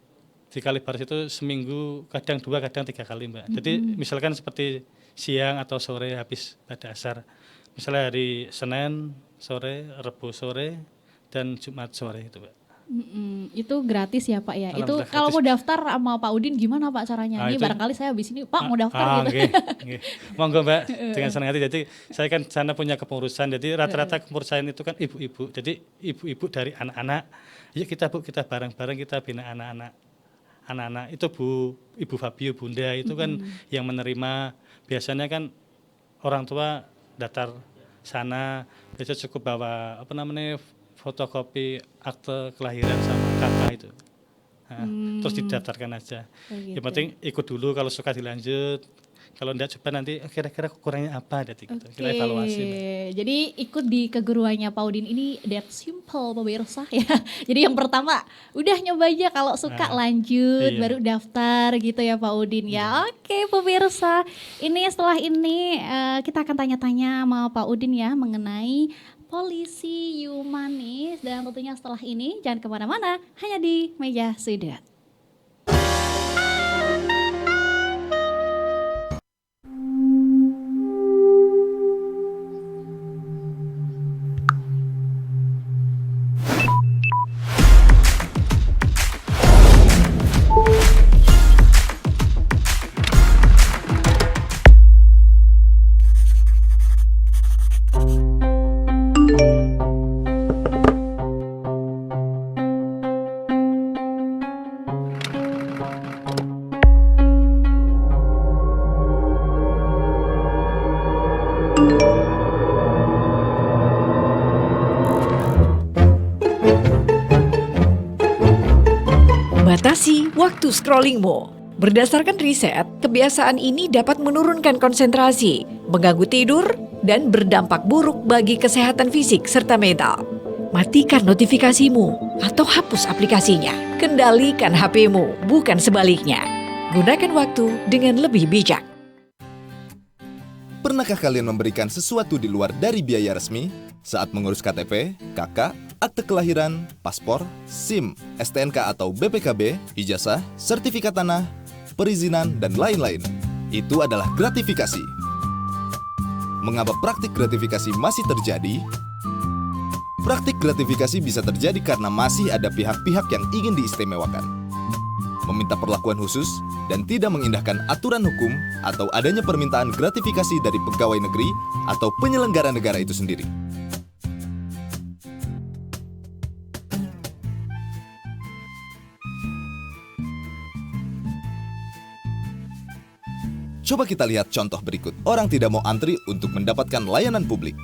di Kalibaris itu seminggu kadang 2 kadang 3 kali Mbak. Jadi misalkan seperti siang atau sore habis pada asar. Misalnya hari Senin sore, Rabu sore, dan Jumat sore itu Mbak. Itu gratis ya Pak ya? Itu Alhamdulillah kalau gratis. mau daftar sama Pak Udin gimana Pak caranya? Ini Itu- barangkali saya habis ini Pak mau daftar gitu. Oke. Monggo Mbak, dengan senang hati. Jadi saya kan sana punya kepengurusan, jadi rata-rata kepengurusan itu kan ibu-ibu. Jadi ibu-ibu dari anak-anak, yuk kita bareng-bareng kita bina anak-anak. Itu Ibu Fabio, Bunda itu kan yang menerima. Biasanya kan orang tua datar sana, biasa cukup bawa fotokopi akte kelahiran sama kakak itu. Nah, terus didaftarkan aja. Gitu. Yang penting ikut dulu, kalau suka dilanjut. Kalau enggak coba nanti kira-kira kurangnya apa gitu. Kita evaluasi. Jadi ikut di keguruannya Pak Udin ini that simple pemirsa ya. Jadi yang pertama udah nyoba aja, kalau suka lanjut baru daftar gitu ya Pak Udin ya. Oke pemirsa, ini setelah ini kita akan tanya-tanya sama Pak Udin ya mengenai polisi humanis, dan tentunya setelah ini jangan kemana-mana, hanya di Meja Sudut. Batasi waktu scrollingmu. Berdasarkan riset, kebiasaan ini dapat menurunkan konsentrasi, mengganggu tidur, dan berdampak buruk bagi kesehatan fisik serta mental. Matikan notifikasimu atau hapus aplikasinya. Kendalikan HP-mu, bukan sebaliknya. Gunakan waktu dengan lebih bijak. Pernahkah kalian memberikan sesuatu di luar dari biaya resmi saat mengurus KTP, KK, akte kelahiran, paspor, SIM, STNK atau BPKB, ijazah, sertifikat tanah, perizinan, dan lain-lain? Itu adalah gratifikasi. Mengapa praktik gratifikasi masih terjadi? Praktik gratifikasi bisa terjadi karena masih ada pihak-pihak yang ingin diistimewakan, meminta perlakuan khusus, dan tidak mengindahkan aturan hukum, atau adanya permintaan gratifikasi dari pegawai negeri atau penyelenggara negara itu sendiri. Coba kita lihat contoh berikut. Orang tidak mau antri untuk mendapatkan layanan publik.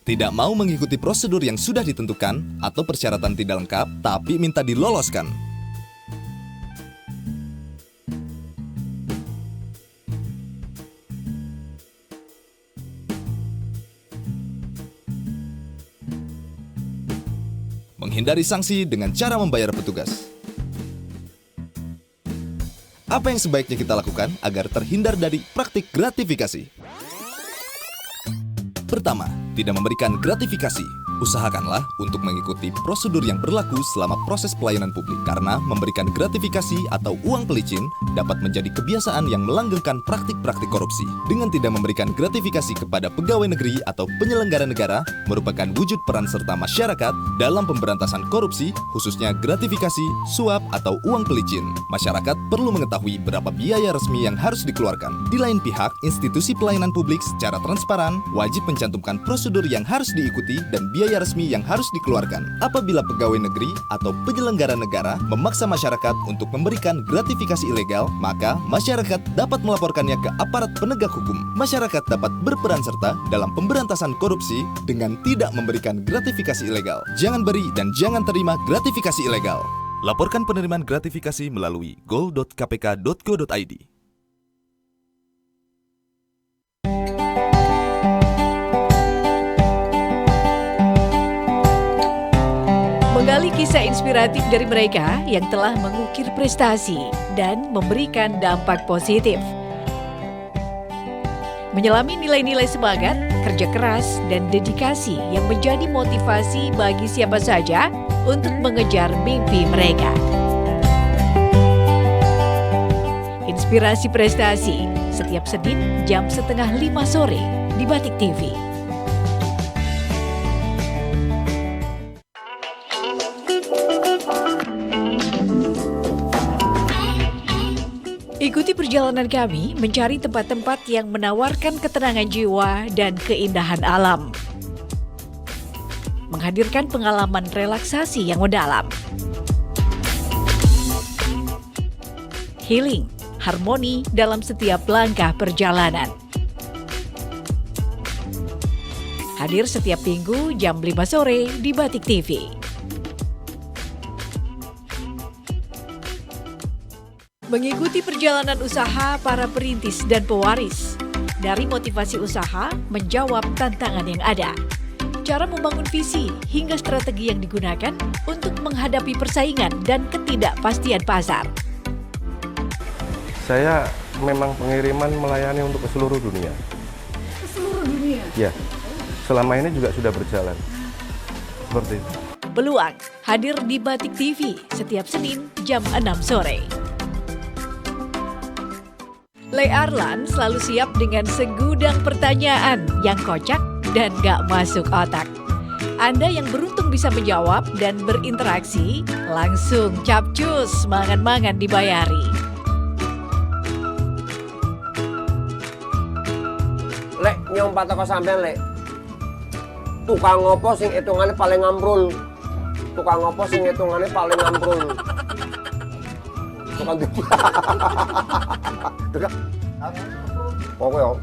Tidak mau mengikuti prosedur yang sudah ditentukan atau persyaratan tidak lengkap, tapi minta diloloskan. Menghindari sanksi dengan cara membayar petugas. Apa yang sebaiknya kita lakukan agar terhindar dari praktik gratifikasi? Pertama, tidak memberikan gratifikasi. Usahakanlah untuk mengikuti prosedur yang berlaku selama proses pelayanan publik, karena memberikan gratifikasi atau uang pelicin dapat menjadi kebiasaan yang melanggengkan praktik-praktik korupsi. Dengan tidak memberikan gratifikasi kepada pegawai negeri atau penyelenggara negara merupakan wujud peran serta masyarakat dalam pemberantasan korupsi, khususnya gratifikasi, suap, atau uang pelicin. Masyarakat perlu mengetahui berapa biaya resmi yang harus dikeluarkan. Di lain pihak, institusi pelayanan publik secara transparan wajib mencantumkan prosedur yang harus diikuti dan biaya resmi yang harus dikeluarkan. Apabila pegawai negeri atau penyelenggara negara memaksa masyarakat untuk memberikan gratifikasi ilegal, maka masyarakat dapat melaporkannya ke aparat penegak hukum. Masyarakat dapat berperan serta dalam pemberantasan korupsi dengan tidak memberikan gratifikasi ilegal. Jangan beri dan jangan terima gratifikasi ilegal. Laporkan penerimaan gratifikasi melalui gol.kpk.go.id. kisah inspiratif dari mereka yang telah mengukir prestasi dan memberikan dampak positif. Menyelami nilai-nilai semangat, kerja keras, dan dedikasi yang menjadi motivasi bagi siapa saja untuk mengejar mimpi mereka. Inspirasi prestasi setiap Senin jam 4:30 sore di Batik TV. Ikuti perjalanan kami mencari tempat-tempat yang menawarkan ketenangan jiwa dan keindahan alam. Menghadirkan pengalaman relaksasi yang mendalam. Healing, harmoni dalam setiap langkah perjalanan. Hadir setiap minggu jam 5 sore di Batik TV. Mengikuti perjalanan usaha para perintis dan pewaris. Dari motivasi usaha menjawab tantangan yang ada. Cara membangun visi hingga strategi yang digunakan untuk menghadapi persaingan dan ketidakpastian pasar. Saya memang pengiriman melayani untuk ke seluruh dunia. Ke seluruh dunia? Ya, selama ini juga sudah berjalan. Seperti itu. Peluang hadir di Batik TV setiap Senin jam 6 sore. Le Arlan selalu siap dengan segudang pertanyaan yang kocak dan gak masuk otak. Anda yang beruntung bisa menjawab dan berinteraksi, langsung capcus, mangan-mangan dibayari. Lek, nyompat toko sampean, Lek. Tukang ngopo sing hitungannya paling ngambrul. Tukang ngopo sing hitungannya paling ngambrul. Tukang gitu. Tukang. Oke, om.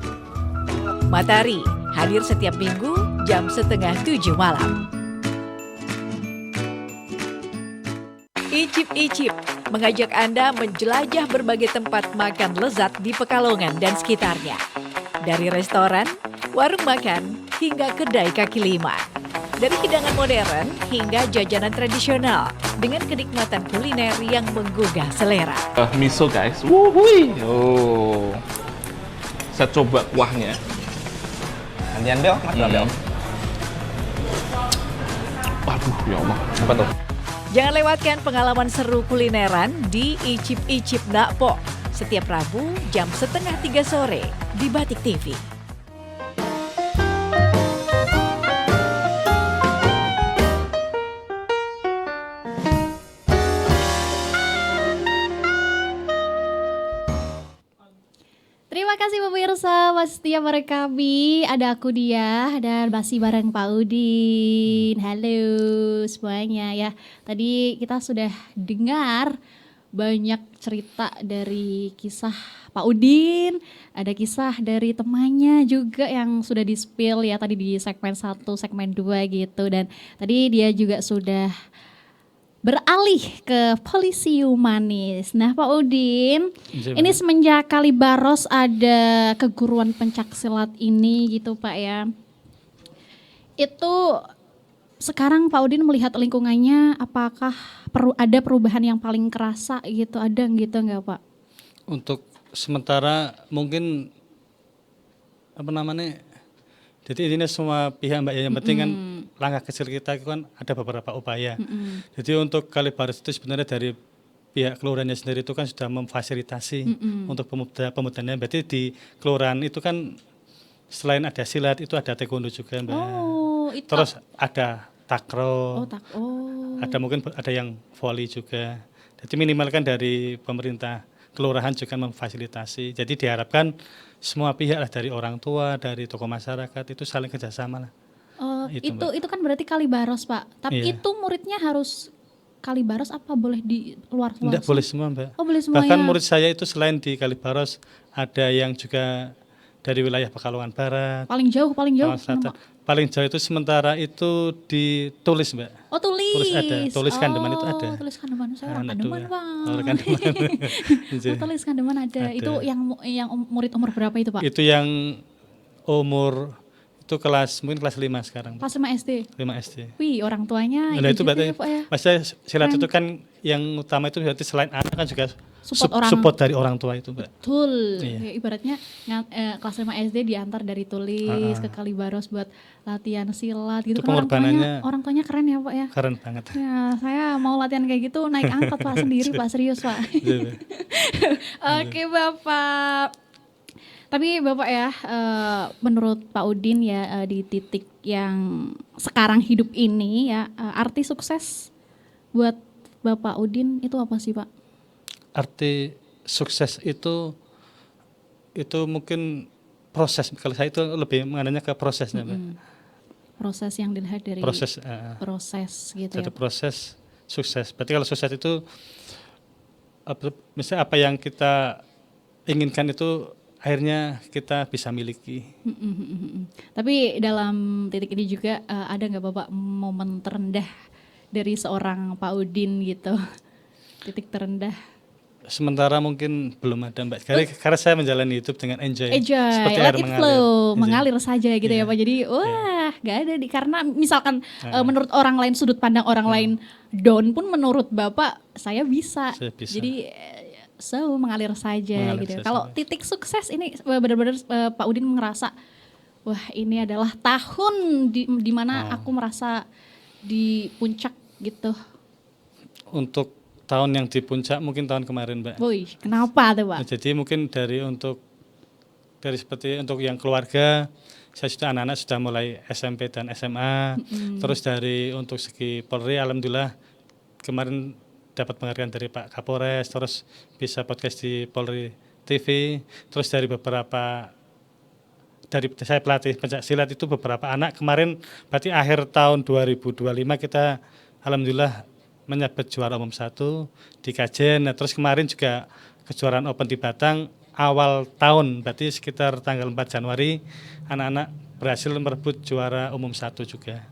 Matahari hadir setiap minggu jam 6:30 malam. Icip-icip mengajak Anda menjelajah berbagai tempat makan lezat di Pekalongan dan sekitarnya. Dari restoran, warung makan, hingga kedai kaki lima. Dari hidangan modern hingga jajanan tradisional dengan kenikmatan kuliner yang menggugah selera. Miso guys, wuhui. Oh, saya coba kuahnya. Gantian Bel, Mas Bel. Aduh, ya Allah. Apa tuh? Jangan lewatkan pengalaman seru kulineran di Icip-Icip Nakpo setiap Rabu jam 2:30 sore di Batik TV. Terima kasih pemirsa, masih setia bareng kami. Ada aku Dia dan masih bareng Pak Udin. Halo semuanya ya. Tadi kita sudah dengar banyak cerita dari kisah Pak Udin. Ada kisah dari temannya juga yang sudah di-spill ya tadi di segmen 1, segmen 2 gitu. Dan tadi dia juga sudah beralih ke polisi humanis. Nah Pak Udin, ini semenjak Kalibaros ada keguruan pencaksilat ini gitu Pak ya. Itu sekarang Pak Udin melihat lingkungannya apakah ada perubahan yang paling kerasa gitu, ada gitu nggak Pak? Untuk sementara mungkin apa namanya, jadi ini semua pihak Mbak ya, yang penting kan langkah kecil kita kan ada beberapa upaya. Jadi untuk Kalibaros itu sebenarnya dari pihak kelurahannya sendiri itu kan sudah memfasilitasi untuk pemudanya. Berarti di kelurahan itu kan selain ada silat itu ada taekwondo juga Mbak. Oh, itu. Terus ada takraw. Oh. Ada mungkin ada yang volley juga. Jadi minimal kan dari pemerintah kelurahan juga memfasilitasi. Jadi diharapkan semua pihak lah, dari orang tua, dari tokoh masyarakat itu saling kerjasama lah. Itu kan berarti Kalibaros Pak. Tapi Iya. itu muridnya harus Kalibaros apa boleh di luar? Tidak boleh semua Mbak. Oh boleh semua. Bahkan ya? murid saya itu selain di Kalibaros ada yang juga dari wilayah Pekalongan Barat. Paling jauh. Pekalongan Selatan. Paling jauh itu sementara itu ditulis Mbak. Oh tulis. Tulis Kandeman itu ada. Tulis Kandeman, saya orang Kandeman ya. Bang. Orang Kandeman. Tulis Kandeman ada. Itu yang murid umur berapa itu Pak? Itu yang umur Itu mungkin kelas 5 sekarang. Kelas 5 SD. 5 SD. Wih, orang tuanya Nah itu juga berarti, ya, Pak ya. maksudnya silat Keren. itu kan yang utama itu berarti selain anak kan juga Support support, orang. dari orang tua itu, Mbak. Betul. Iya. Ya, ibaratnya kelas 5 SD diantar dari Tulis ke Kalibaros buat latihan silat gitu. Itu Kan pengorbanannya orang tuanya keren ya, Pak ya. keren banget. Ya, saya mau latihan kayak gitu naik angkot Pak sendiri, Pak, serius, Pak. Iya, Oke, Bapak. Tapi Bapak ya, menurut Pak Udin ya, di titik yang sekarang hidup ini ya, arti sukses buat Bapak Udin itu apa sih, Pak? Arti sukses itu mungkin proses. Kalau saya itu lebih mengenanya ke prosesnya, Mbak. Proses yang dilihat dari Proses gitu ya. satu proses sukses. Berarti kalau sukses itu misalnya apa yang kita inginkan itu akhirnya kita bisa miliki. Tapi dalam titik ini juga ada nggak Bapak momen terendah dari seorang Pak Udin gitu? Titik terendah. Sementara mungkin belum ada, Mbak. Karena saya menjalani hidup dengan enjoy. Seperti Let air it flow, Enjoy. mengalir saja gitu ya Pak. Jadi wah nggak ada karena misalkan menurut orang lain, sudut pandang orang lain down pun menurut Bapak saya bisa. Saya bisa. Jadi mengalir saja Mengalir gitu. saja. Kalau titik sukses ini benar-benar Pak Udin ngerasa wah ini adalah tahun di mana aku merasa di puncak gitu. Untuk tahun yang di puncak mungkin tahun kemarin, Mbak. Woi, kenapa tuh, Pak? Jadi mungkin dari seperti untuk yang keluarga, saya sudah anak-anak sudah mulai SMP dan SMA. Terus untuk segi Polri, alhamdulillah kemarin dapat penghargaan dari Pak Kapolres, terus bisa podcast di Polri TV. Terus dari saya pelatih pencak silat itu beberapa anak kemarin, berarti akhir tahun 2025 kita alhamdulillah menyabet juara umum 1 di Kajen. Nah, terus kemarin juga kejuaraan Open di Batang awal tahun, berarti sekitar tanggal 4 Januari anak-anak berhasil merebut juara umum 1 juga.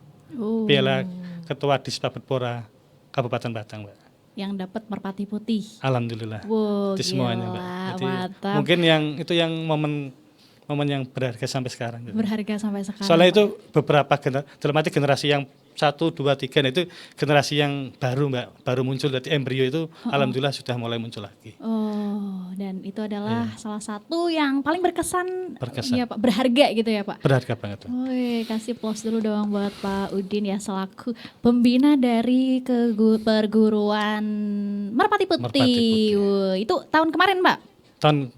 Piala Ketua Dispabetpora Kabupaten Batang, Mbak. Yang dapat merpati putih. Alhamdulillah. Wow, di semuanya, Mbak. Jadi, mantap. mungkin yang momen yang berharga sampai sekarang. Gitu. Berharga sampai sekarang. Soalnya itu beberapa dalam arti generasi yang 1, 2, 3 nah itu generasi yang baru, Mbak, baru muncul dari embrio itu alhamdulillah sudah mulai muncul lagi. Oh, dan itu adalah salah satu yang paling berkesan. Berkesan. Ya, Pak, berharga gitu ya, Pak. Berharga banget. Woi, kasih plus dulu dong buat Pak Udin ya selaku pembina dari perguruan Merpati Putih. Woi, itu tahun kemarin, Mbak. Tahun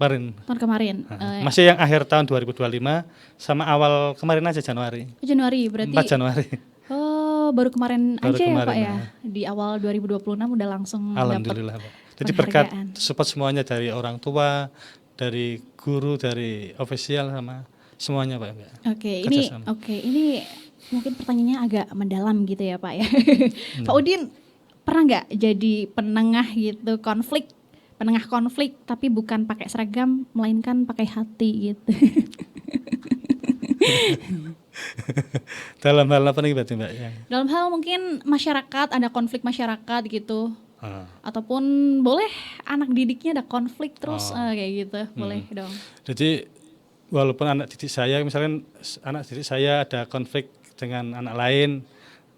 kemarin. Masih yang akhir tahun 2025 sama awal kemarin aja Januari. Januari berarti. 4 Januari. Oh, baru kemarin aja ya, Pak ya. ya. Di awal 2026 udah langsung alhamdulillah, Pak. Jadi berkat support semuanya dari orang tua, dari guru, dari official sama semuanya, Pak. Oke, ini mungkin pertanyaannya agak mendalam gitu ya, Pak ya. Pak Udin pernah nggak jadi penengah gitu penengah konflik tapi bukan pakai seragam melainkan pakai hati gitu? Dalam hal apa nih, Mbak? Dalam hal mungkin masyarakat, ada konflik masyarakat gitu. Ataupun boleh anak didiknya ada konflik terus kayak gitu, boleh dong. Jadi walaupun anak didik saya, misalkan anak didik saya ada konflik dengan anak lain,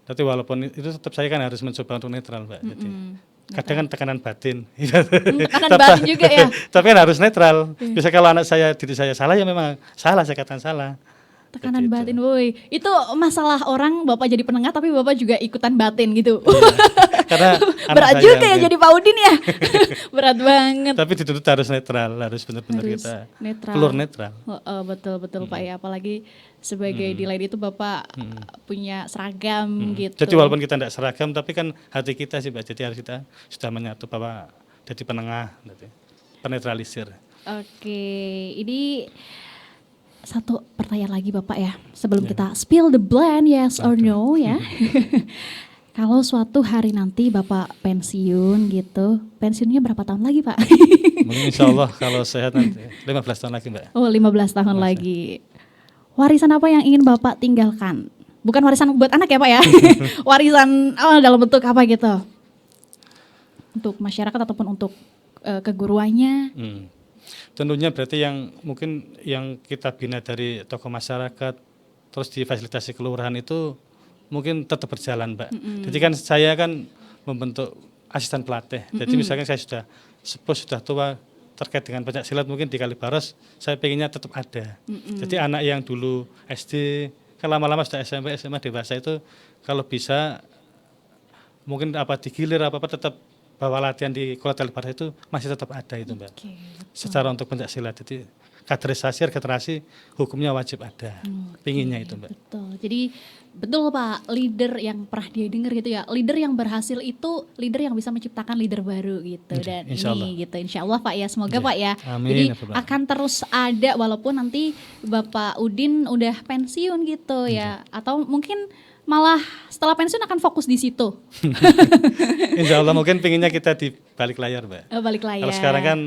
tapi walaupun itu tetap saya kan harus mencoba untuk netral, Mbak. Jadi kadang kan tekanan batin. Tekanan batin juga ya. Tapi kan harus netral. Bisa kalau anak saya didik saya salah ya memang salah, saya katakan salah. Tekanan batin, woi. Itu masalah orang Bapak jadi penengah tapi Bapak juga ikutan batin gitu. Karena berat juga ya jadi Pak Udin ya. Berat banget. Tapi dituntut harus netral, harus benar-benar kita keluar netral. Betul Pak ya, apalagi sebagai di lain itu Bapak punya seragam gitu. Jadi walaupun kita tidak seragam tapi kan hati kita sih, Mbak. Jadi harus kita sudah menyatu bahwa jadi penengah, penetralisir. Oke, ini satu pertanyaan lagi Bapak ya, sebelum kita spill the blend yes or no ya. Kalau suatu hari nanti Bapak pensiun gitu, pensiunnya berapa tahun lagi, Pak? Mungkin insya Allah kalau sehat nanti 15 tahun lagi, Mbak. Oh, 15 tahun lagi. Warisan apa yang ingin Bapak tinggalkan? Bukan warisan buat anak ya, Pak ya. Warisan dalam bentuk apa gitu? Untuk masyarakat ataupun untuk keguruannya? Tentunya berarti yang mungkin yang kita bina dari tokoh masyarakat, terus difasilitasi kelurahan itu mungkin tetap berjalan, Mbak. Jadi kan saya kan membentuk asisten pelatih. Jadi misalkan saya sudah sepuh, sudah tua terkait dengan pencak silat mungkin di Kalibaros, saya pengennya tetap ada. Jadi anak yang dulu SD, kan lama-lama sudah SMP, SMA, dewasa itu kalau bisa mungkin digilir apa tetap bahwa latihan di Kota Kalibaros itu masih tetap ada itu, Mbak. Secara untuk pencak silat. Jadi kaderisasi, regenerasi hukumnya wajib ada. Pinginnya itu, Mbak. Betul. Jadi betul Pak, leader yang pernah dia dengar gitu ya, leader yang berhasil itu leader yang bisa menciptakan leader baru gitu. Dan ini gitu, insya Allah Pak ya, semoga Pak ya. Amin. Jadi akan terus ada walaupun nanti Bapak Udin udah pensiun gitu ya, atau mungkin malah setelah pensiun akan fokus di situ. Insya Allah mungkin pinginnya kita di balik layar, Mbak. Balik layar. Kalau sekarang kan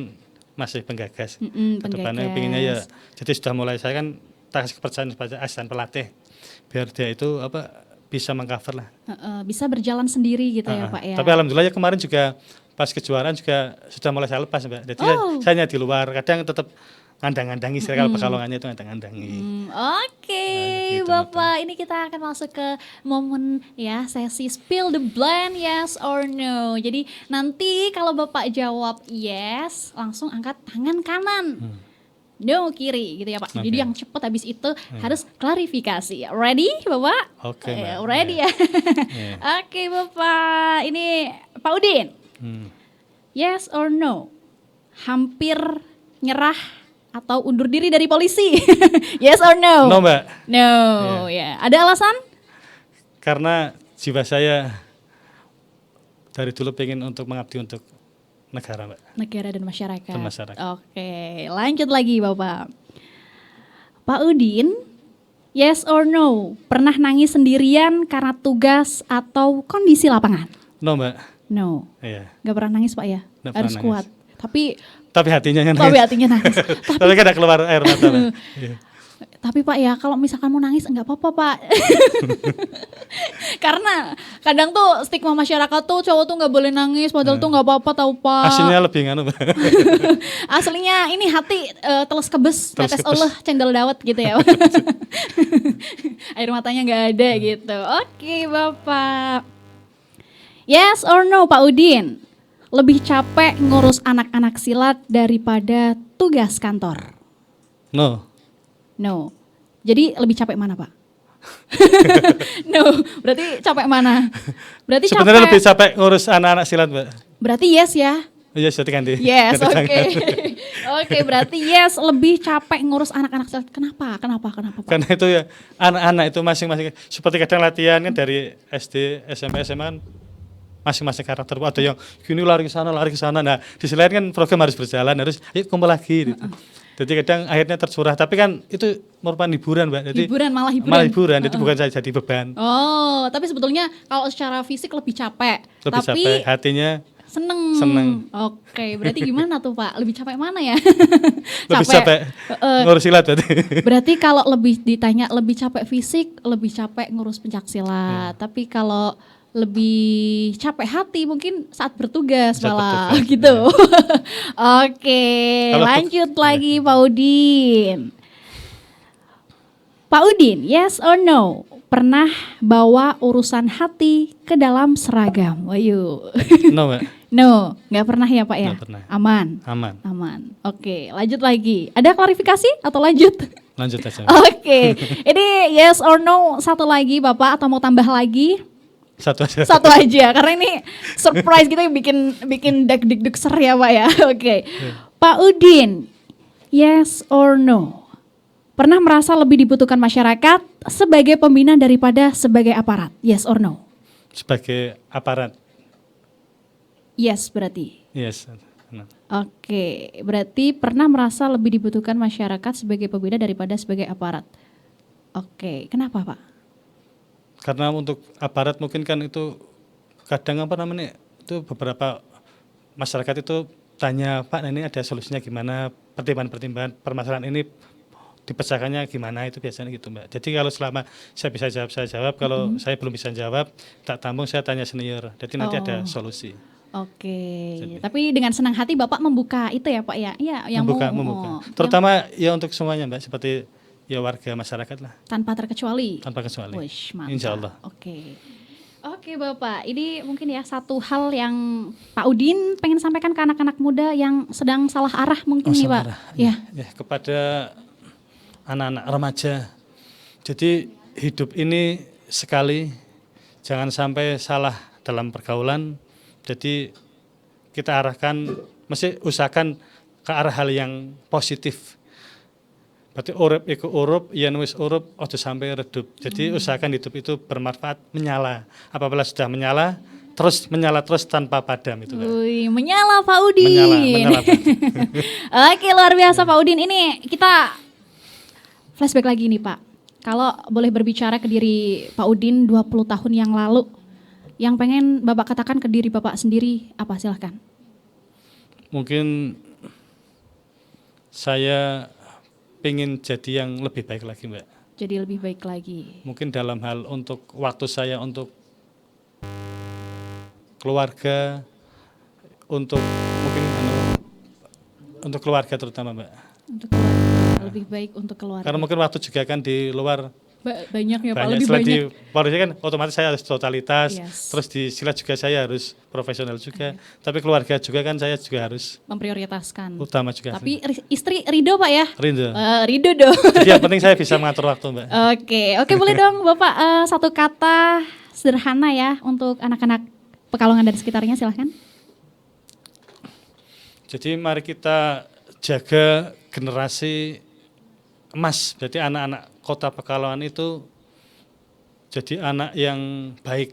masih penggagas. Kedepannya pinginnya ya, jadi sudah mulai saya kan kasih kepercayaan kepada asisten pelatih biar dia itu bisa mengcover lah. Bisa berjalan sendiri gitu ya Pak ya. Tapi alhamdulillah ya kemarin juga pas kejuaraan juga sudah mulai saya lepas, Mbak. Jadi saya hanya di luar, kadang tetap ngandang-ngandangi kalau Pekalongannya itu ngandang-ngandanggi. Oke, Bapak, ini kita akan masuk ke momen ya sesi spill the blend yes or no. Jadi nanti kalau Bapak jawab yes, langsung angkat tangan kanan. No kiri gitu ya Pak. Jadi yang cepat habis itu harus klarifikasi. Ready Bapak? Oke, ready ya. Oke Bapak, ini Pak Udin. Yes or no? Hampir nyerah atau undur diri dari polisi? Yes or no? No, Mbak. No, ya. Ada alasan? Karena jiwa saya dari dulu pengen untuk mengabdi untuk negara, Mbak. Negara dan masyarakat. Dan masyarakat. Oke, lanjut lagi Bapak. Pak Udin, yes or no? Pernah nangis sendirian karena tugas atau kondisi lapangan? No, Mbak. No. Iya. Gak pernah nangis Pak ya? Nggak Harus pernah kuat. Tapi hatinya yang nangis. Tapi hatinya nangis. Tapi kan ada keluar air mata, Mbak. Tapi Pak ya, kalau misalkan mau nangis enggak apa-apa Pak. Karena kadang tuh stigma masyarakat tuh cowok tuh nggak boleh nangis, padahal tuh nggak apa-apa tahu Pak. Aslinya lebih nganu, Mbak. Aslinya ini hati teles kebes, tetes Allah cendol dawet gitu ya. Air matanya nggak ada gitu. Oke Bapak. Yes or no Pak Udin? Lebih capek ngurus anak-anak silat daripada tugas kantor? No. No. Jadi lebih capek mana Pak? No, berarti capek mana? Berarti sebenarnya lebih capek ngurus anak-anak silat, Mbak. Berarti yes ya? Yes, jadi ganti. Yes, oke. Oke, berarti yes lebih capek ngurus anak-anak silat. Kenapa Pak? Karena itu ya anak-anak itu masing-masing seperti kadang latihan kan dari SD, SMP, SMA kan masing-masing karakter. Ada yang gini lari ke sana. Nah, di sisi lain kan program harus berjalan, harus yuk kumpul lagi gitu. Jadi kadang akhirnya tercurah, tapi kan itu merupakan hiburan, Mbak. Jadi malah hiburan. Jadi bukan saya jadi beban. Oh, tapi sebetulnya kalau secara fisik lebih capek. Capek, hatinya seneng. Oke, berarti gimana tuh Pak? Lebih capek mana ya? Lebih capek ngurus silat berarti. Berarti kalau lebih ditanya lebih capek fisik, lebih capek ngurus pencak silat. Tapi kalau lebih capek hati mungkin saat bertugas malah gitu. Oke, lanjut lagi Pak Udin. Pak Udin, yes or no? Pernah bawa urusan hati ke dalam seragam? Wayu. No, Mbak. No, nggak pernah ya Pak ya? Nggak pernah. Aman. Oke, lanjut lagi. Ada klarifikasi atau lanjut? Lanjut aja. Oke, ini yes or no satu lagi Bapak atau mau tambah lagi? Satu aja, karena ini surprise gitu yang bikin deg-deg ser ya Pak ya. Oke. Pak Udin, yes or no? Pernah merasa lebih dibutuhkan masyarakat sebagai pembina daripada sebagai aparat? Yes or no? Sebagai aparat. Yes berarti. Yes. No. Oke, berarti pernah merasa lebih dibutuhkan masyarakat sebagai pembina daripada sebagai aparat. Oke, kenapa Pak? Karena untuk aparat mungkin kan itu kadang itu beberapa masyarakat itu tanya, Pak ini ada solusinya gimana, pertimbangan permasalahan ini dipecahkannya gimana, itu biasanya gitu Mbak. Jadi kalau selama saya bisa jawab, saya jawab. Kalau saya belum bisa jawab, tak tampung saya tanya senior. Jadi nanti ada solusi. Oke. Tapi dengan senang hati Bapak membuka itu ya Pak ya? Iya, yang membuka. Terutama ya untuk semuanya Mbak, seperti ya warga masyarakat lah. Tanpa terkecuali. Tanpa kecuali. Wish, mantap. Insya Allah. Oke Bapak, ini mungkin ya satu hal yang Pak Udin pengen sampaikan ke anak-anak muda yang sedang salah arah mungkin nih Pak. Ya, kepada anak-anak remaja. Jadi hidup ini sekali, jangan sampai salah dalam pergaulan. Jadi kita arahkan, mesti usahakan ke arah hal yang positif. Berarti urip iku urup, yen wis urup ojo sampai redup. Jadi usahakan hidup itu bermanfaat, menyala. Apabila sudah menyala terus tanpa padam itu. Wih, menyala Pak Udin. Menyala. Oke, luar biasa Pak Udin. Ini kita flashback lagi nih Pak. Kalau boleh berbicara ke diri Pak Udin 20 tahun yang lalu, yang pengen Bapak katakan ke diri Bapak sendiri apa, silahkan. Mungkin saya pengen jadi yang lebih baik lagi Mbak. Jadi lebih baik lagi. Mungkin dalam hal untuk waktu saya untuk keluarga, untuk mungkin untuk keluarga terutama Mbak. Untuk keluarga, lebih baik untuk keluarga. Karena mungkin waktu juga kan di luar banyak ya Pak, lebih selain banyak. Di polisi kan otomatis saya harus totalitas, Yes. terus di silat juga saya harus profesional juga, tapi keluarga juga kan saya juga harus memprioritaskan. Utama juga. Tapi istri ridho Pak ya? Ridho. Ridho dong. Jadi yang penting saya bisa mengatur waktu Mbak. Oke boleh dong Bapak satu kata sederhana ya untuk anak-anak Pekalongan dan sekitarnya, silahkan. Jadi mari kita jaga generasi emas, berarti anak-anak kota Pekalongan itu jadi anak yang baik.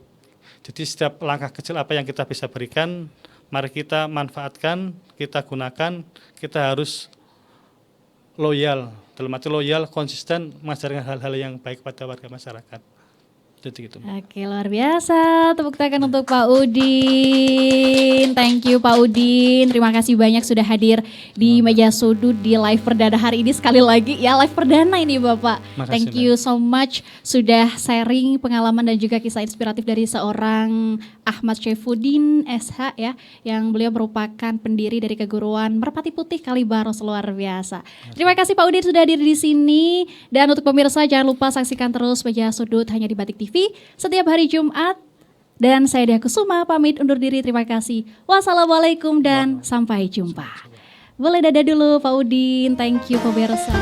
Jadi setiap langkah kecil apa yang kita bisa berikan, mari kita manfaatkan, kita gunakan, kita harus loyal, dalam arti loyal, konsisten, mengajarkan hal-hal yang baik pada warga masyarakat. Jadi gitu. Oke, luar biasa. Tepuk tangan untuk Pak Udin. Thank you Pak Udin. Terima kasih banyak sudah hadir di Meja Sudut di live perdana hari ini. Sekali lagi ya, live perdana ini Bapak. Makasih, Thank you so much sudah sharing pengalaman dan juga kisah inspiratif dari seorang Ahmad Syaifuddin SH ya, yang beliau merupakan pendiri dari keguruan Merpati Putih Kalibaros. Luar biasa. Terima kasih Pak Udin sudah hadir di sini, dan untuk pemirsa jangan lupa saksikan terus Meja Sudut hanya di Batik TV setiap hari Jumat. Dan saya Dia Kusuma pamit undur diri. Terima kasih. Wassalamualaikum dan sampai jumpa. Boleh dadah dulu Pak Udin. Thank you pemirsa.